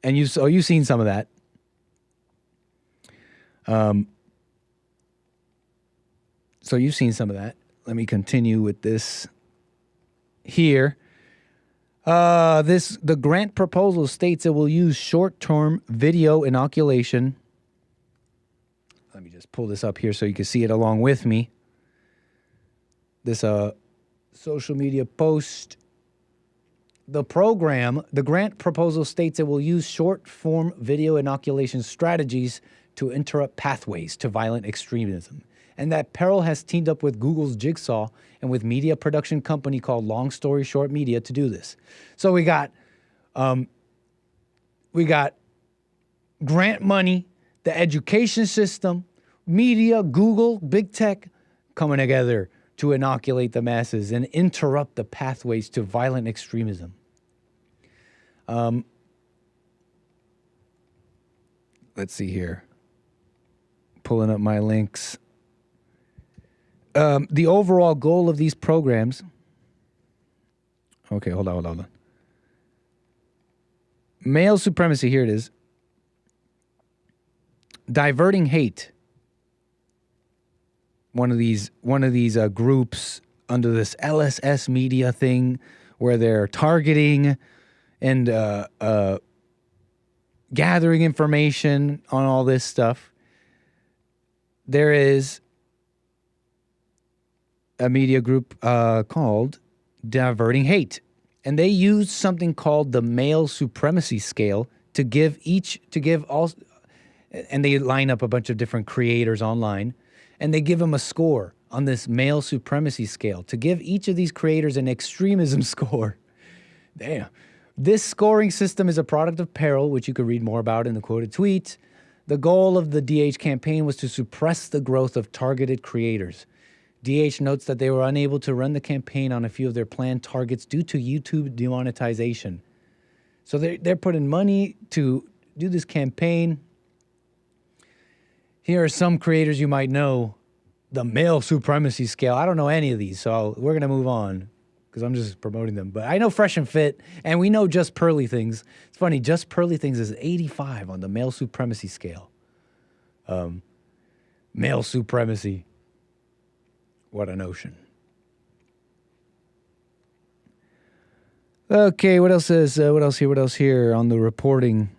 And you've seen some of that. So you've seen some of that. Let me continue with this here. The grant proposal states it will use short-term video inoculation. Let me just pull this up here so you can see it along with me. This social media post. The grant proposal states it will use short-form video inoculation strategies to interrupt pathways to violent extremism, and that Peril has teamed up with Google's Jigsaw and with media production company called Long Story Short Media to do this. So we got grant money, the education system, media, Google, big tech coming together to inoculate the masses and interrupt the pathways to violent extremism. Let's see here. Pulling up my links. The overall goal of these programs. Okay, hold on. Male supremacy, here it is. Diverting hate. One of these groups under this LSS media thing where they're targeting and gathering information on all this stuff. There is a media group called Diverting Hate, and they use something called the male supremacy scale to give all, and they line up a bunch of different creators online, and they give them a score on this male supremacy scale to give each of these creators an extremism score. Damn. This scoring system is a product of peril, which you could read more about in the quoted tweet. The goal of the DH campaign was to suppress the growth of targeted creators. DH notes that they were unable to run the campaign on a few of their planned targets due to YouTube demonetization. So they're putting money to do this campaign. Here are some creators you might know. The male supremacy scale. I don't know any of these, so we're going to move on because I'm just promoting them. But I know Fresh and Fit, and we know Just Pearly Things. It's funny, Just Pearly Things is 85 on the male supremacy scale. Male supremacy. What a notion. Okay, what else is, what else here on the reporting?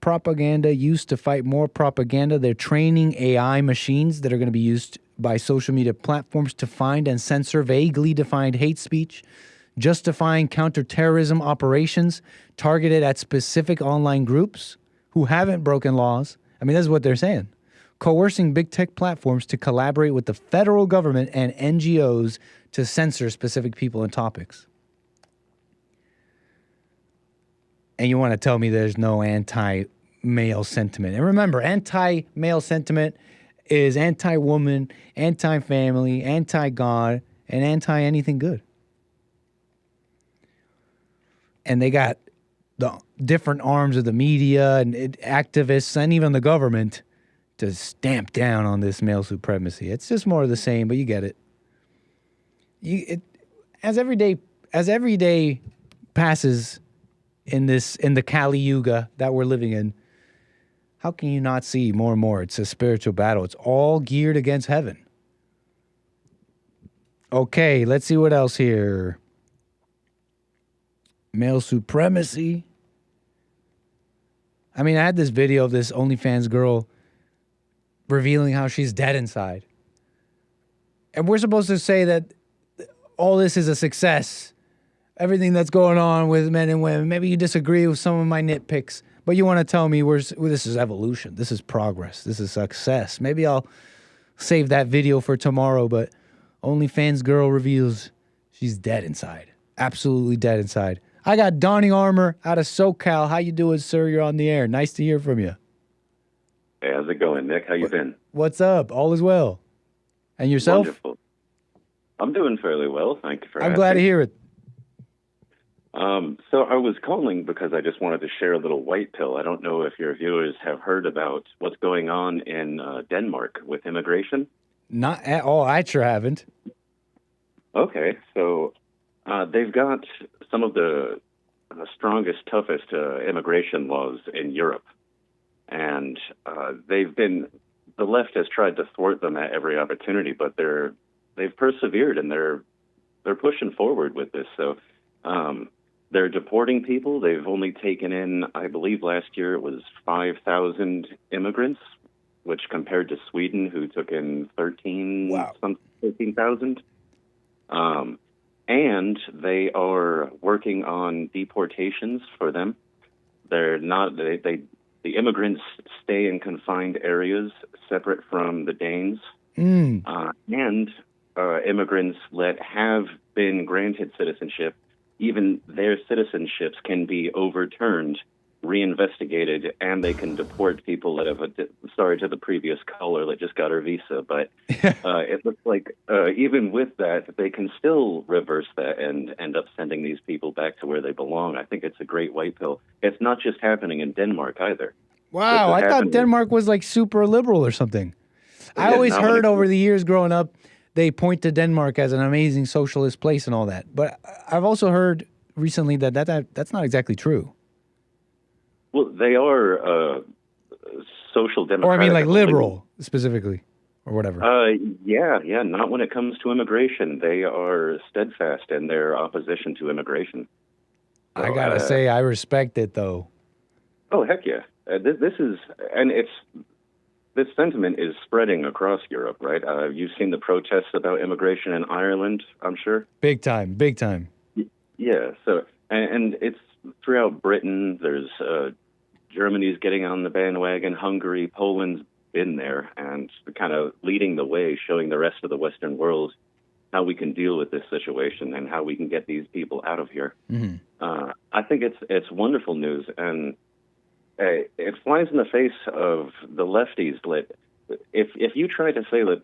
Propaganda used to fight more propaganda. They're training AI machines that are going to be used by social media platforms to find and censor vaguely defined hate speech, justifying counterterrorism operations targeted at specific online groups who haven't broken laws. I mean, that's what they're saying. Coercing big tech platforms to collaborate with the federal government and NGOs to censor specific people and topics. And you want to tell me there's no anti-male sentiment. And remember, anti-male sentiment is anti-woman, anti-family, anti-God, and anti-anything good. And they got the different arms of the media and activists and even the government to stamp down on this male supremacy. It's just more of the same, but you get it. As every day passes in the Kali Yuga that we're living in, how can you not see more and more? It's a spiritual battle. It's all geared against heaven. Okay, let's see what else here. Male supremacy. I mean, I had this video of this OnlyFans girl revealing how she's dead inside. And we're supposed to say that all this is a success. Everything that's going on with men and women. Maybe you disagree with some of my nitpicks, but you want to tell me this is evolution. This is progress. This is success. Maybe I'll save that video for tomorrow, but OnlyFans girl reveals she's dead inside. Absolutely dead inside. I got Donnie Armour out of SoCal. How you doing, sir? You're on the air. Nice to hear from you. Hey, how's it going, Nick? How you been? What's up? All is well. And yourself? Wonderful. I'm doing fairly well. Thank you for asking. I'm glad to hear it. So I was calling because I just wanted to share a little white pill. I don't know if your viewers have heard about what's going on in Denmark with immigration. Not at all. I sure haven't. Okay, so they've got some of the strongest, toughest immigration laws in Europe. And the left has tried to thwart them at every opportunity, but they've persevered and they're pushing forward with this. So they're deporting people. They've only taken in, I believe last year it was 5,000 immigrants, which compared to Sweden, who took in 13,000. And they are working on deportations for them. They're not, the immigrants stay in confined areas separate from the Danes. And immigrants that have been granted citizenship, even their citizenships can be overturned, reinvestigated, and they can deport people that have, sorry to the previous caller that just got her visa, but it looks like even with that, they can still reverse that and end up sending these people back to where they belong. I think it's a great white pill. It's not just happening in Denmark either. Wow, I thought Denmark was like super liberal or something. I always heard over the years growing up, they point to Denmark as an amazing socialist place and all that. But I've also heard recently that that's not exactly true. Well, they are social democratic. Or I mean like liberal specifically or whatever. Yeah, not when it comes to immigration. They are steadfast in their opposition to immigration. So, I gotta say, I respect it though. Oh, heck yeah. This sentiment is spreading across Europe, right? You've seen the protests about immigration in Ireland, I'm sure. Big time. Yeah. So, and it's throughout Britain. There's Germany's getting on the bandwagon. Hungary, Poland's been there and kind of leading the way, showing the rest of the Western world how we can deal with this situation and how we can get these people out of here. Mm-hmm. I think it's wonderful news, and it flies in the face of the lefties. If you try to say that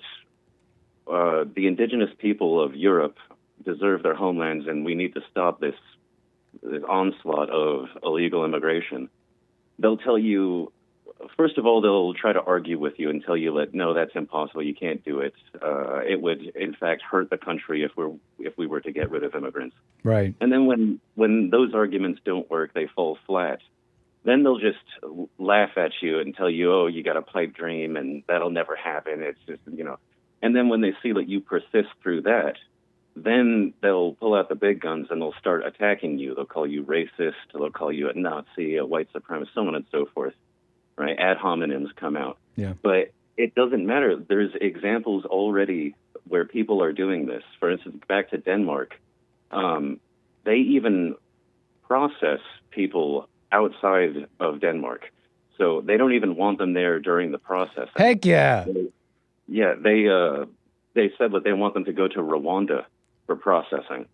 the indigenous people of Europe deserve their homelands and we need to stop this onslaught of illegal immigration, they'll tell you, first of all, they'll try to argue with you and tell you that, no, that's impossible, you can't do it. It would, in fact, hurt the country if we were to get rid of immigrants. Right. And then when those arguments don't work, they fall flat. Then they'll just laugh at you and tell you, oh, you got a pipe dream and that'll never happen. It's just, And then when they see that you persist through that, then they'll pull out the big guns and they'll start attacking you. They'll call you racist. They'll call you a Nazi, a white supremacist, so on and so forth. Right? Ad hominems come out. Yeah. But it doesn't matter. There's examples already where people are doing this. For instance, back to Denmark, they even process people outside of Denmark. So they don't even want them there during the process. Heck yeah. They said that they want them to go to Rwanda for processing.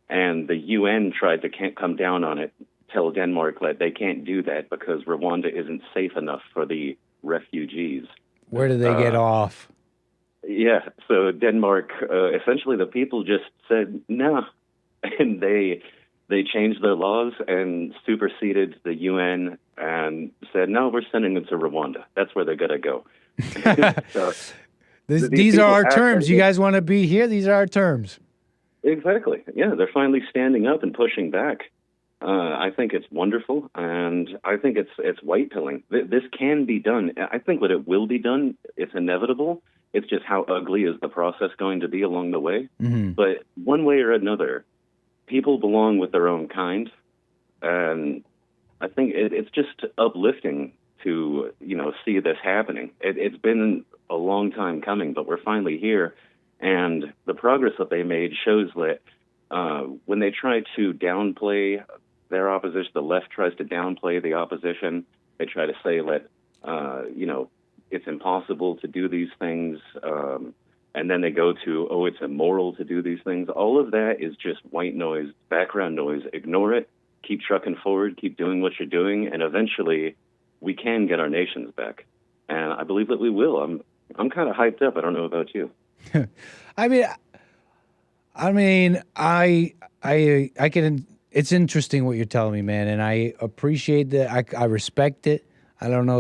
And the UN tried to come down on it, tell Denmark that they can't do that because Rwanda isn't safe enough for the refugees. Where do they get off? Yeah, so Denmark, essentially the people just said, no, and they changed their laws and superseded the UN and said, no, we're sending them to Rwanda. That's where they're going to go. So, these are our terms. You guys want to be here? These are our terms. Exactly. Yeah, they're finally standing up and pushing back. I think it's wonderful, and I think it's white pilling. This can be done. I think that it will be done. It's inevitable. It's just how ugly is the process going to be along the way. Mm-hmm. But one way or another, people belong with their own kind, and I think it's just uplifting to see this happening. It's been a long time coming, but we're finally here, and the progress that they made shows that when they try to downplay their opposition, the left tries to downplay the opposition. They try to say that it's impossible to do these things. And then they go to, oh, it's immoral to do these things. All of that is just white noise, background noise. Ignore it. Keep trucking forward. Keep doing what you're doing. And eventually we can get our nations back. And I believe that we will. I'm kind of hyped up. I don't know about you. I can, it's interesting what you're telling me, man. And I appreciate that. I respect it. I don't know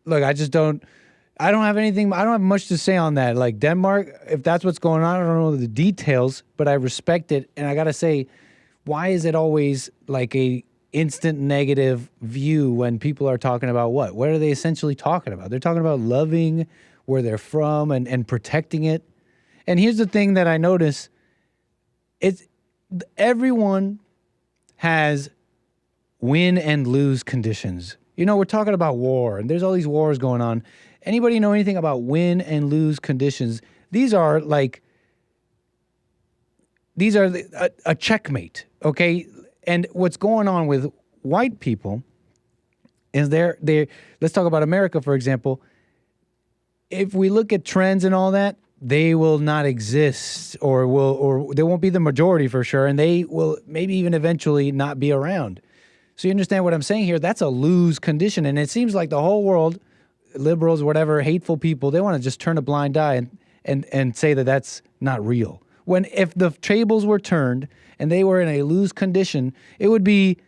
look, I don't have much to say on that. Like Denmark, if that's what's going on, I don't know the details, but I respect it. And I got to say, why is it always like a instant negative view when people are talking about what? What are they essentially talking about? They're talking about loving where they're from and protecting it. And here's the thing that I notice. Everyone has win and lose conditions. We're talking about war, and there's all these wars going on. Anybody know anything about win and lose conditions? These are a checkmate, okay? And what's going on with white people is let's talk about America, for example. If we look at trends and all that, they will not exist or they won't be the majority for sure, and they will maybe even eventually not be around. So you understand what I'm saying here? That's a lose condition, and it seems like the whole world, liberals, whatever, hateful people, they want to just turn a blind eye and say that that's not real. When if the tables were turned and they were in a lose condition, it would be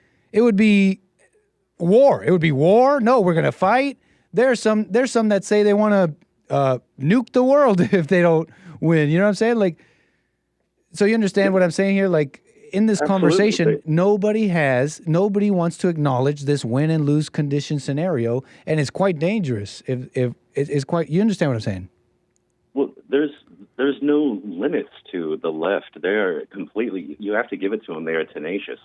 war. It would be war. No, we're going to fight. There's some that say they want to nuke the world if they don't win. You know what I'm saying? Like, so you understand what I'm saying here? Like in this conversation, nobody wants to acknowledge this win and lose condition scenario, and it's quite dangerous. If it's quite, you understand what I'm saying? Well, there's no limits to the left. They're completely. You have to give it to them. They are tenacious,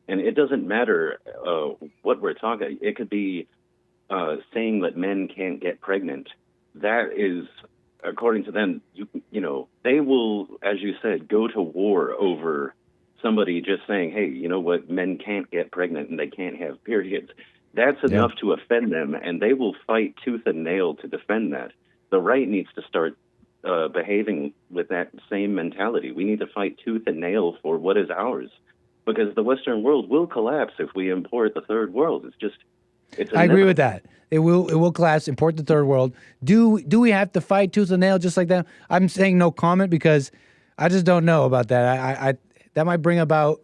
and it doesn't matter what we're talking. It could be saying that men can't get pregnant. That is, according to them, they will, as you said, go to war over somebody just saying, hey, you know what, men can't get pregnant and they can't have periods. That's enough to offend them, and they will fight tooth and nail to defend that. The right needs to start behaving with that same mentality. We need to fight tooth and nail for what is ours, because the Western world will collapse if we import the third world. I agree with that. It will collapse, import the third world. Do we have to fight tooth and nail just like that? I'm saying no comment because I just don't know about that. I that might bring about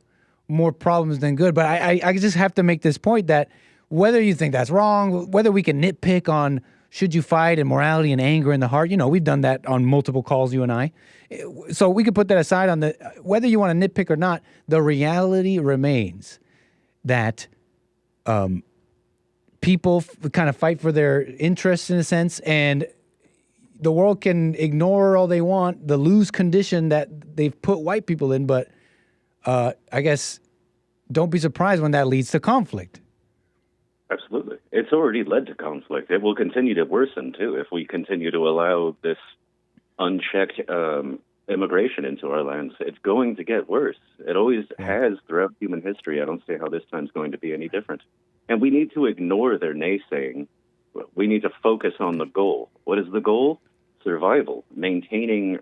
more problems than good. But I just have to make this point that whether you think that's wrong, whether we can nitpick on should you fight and morality and anger in the heart, we've done that on multiple calls, you and I. So we could put that aside on whether you want to nitpick or not. The reality remains that people kind of fight for their interests in a sense, and the world can ignore all they want, the lose condition that they've put white people in, but I guess don't be surprised when that leads to conflict. Absolutely. It's already led to conflict. It will continue to worsen, too, if we continue to allow this unchecked immigration into our lands. It's going to get worse. It always has throughout human history. I don't see how this time's going to be any different. And we need to ignore their naysaying. We need to focus on the goal. What is the goal? Survival, maintaining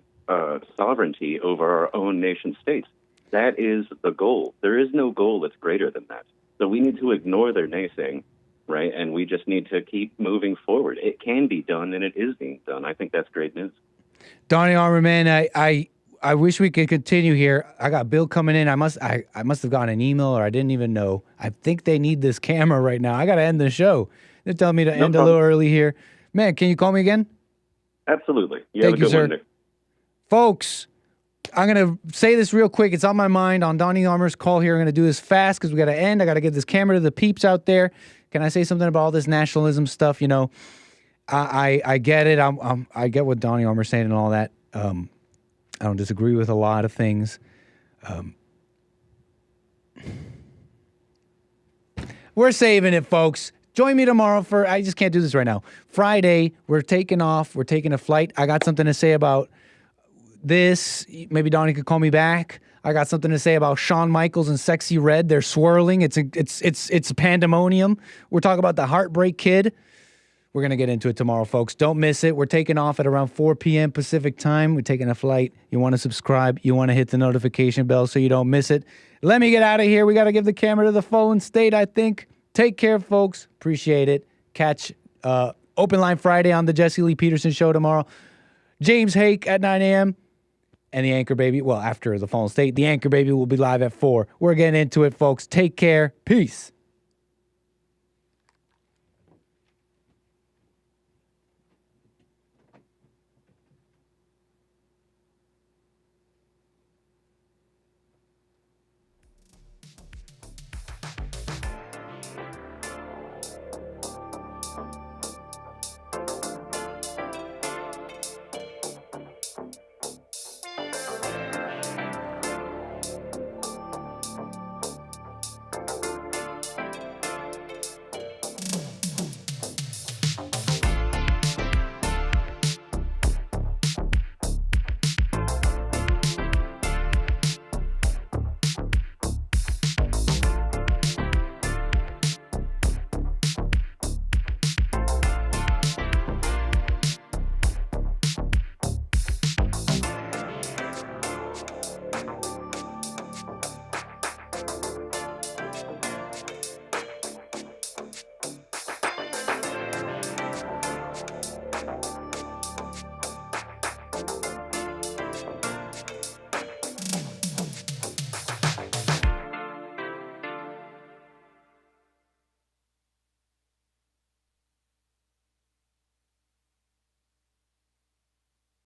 sovereignty over our own nation states. That is the goal. There is no goal that's greater than that. So we need to ignore their naysaying, right? And we just need to keep moving forward. It can be done, and it is being done. I think that's great news. Donnie Armour, man, I wish we could continue here. I got Bill coming in. I must have gotten an email, or I didn't even know. I think they need this camera right now. I got to end the show. They're telling me to end a little early here. Man, can you call me again? Absolutely. Thank you, sir. One, folks, I'm going to say this real quick. It's on my mind on Donnie Armour's call here. I'm going to do this fast because we got to end. I got to give this camera to the peeps out there. Can I say something about all this nationalism stuff? I get it. I get what Donnie Armour's saying and all that. I don't disagree with a lot of things. We're saving it, folks. Join me tomorrow I just can't do this right now. Friday, we're taking off. We're taking a flight. I got something to say about this. Maybe Donnie could call me back. I got something to say about Shawn Michaels and Sexy Red. They're swirling. It's a pandemonium. We're talking about the Heartbreak Kid. We're going to get into it tomorrow, folks. Don't miss it. We're taking off at around 4 p.m. Pacific time. We're taking a flight. You want to subscribe. You want to hit the notification bell so you don't miss it. Let me get out of here. We got to give the camera to the phone state, I think. Take care, folks. Appreciate it. Catch Open Line Friday on the Jesse Lee Peterson Show tomorrow. James Hake at 9 a.m. And the Anchor Baby, well, after the phone state, the Anchor Baby will be live at 4. We're getting into it, folks. Take care. Peace.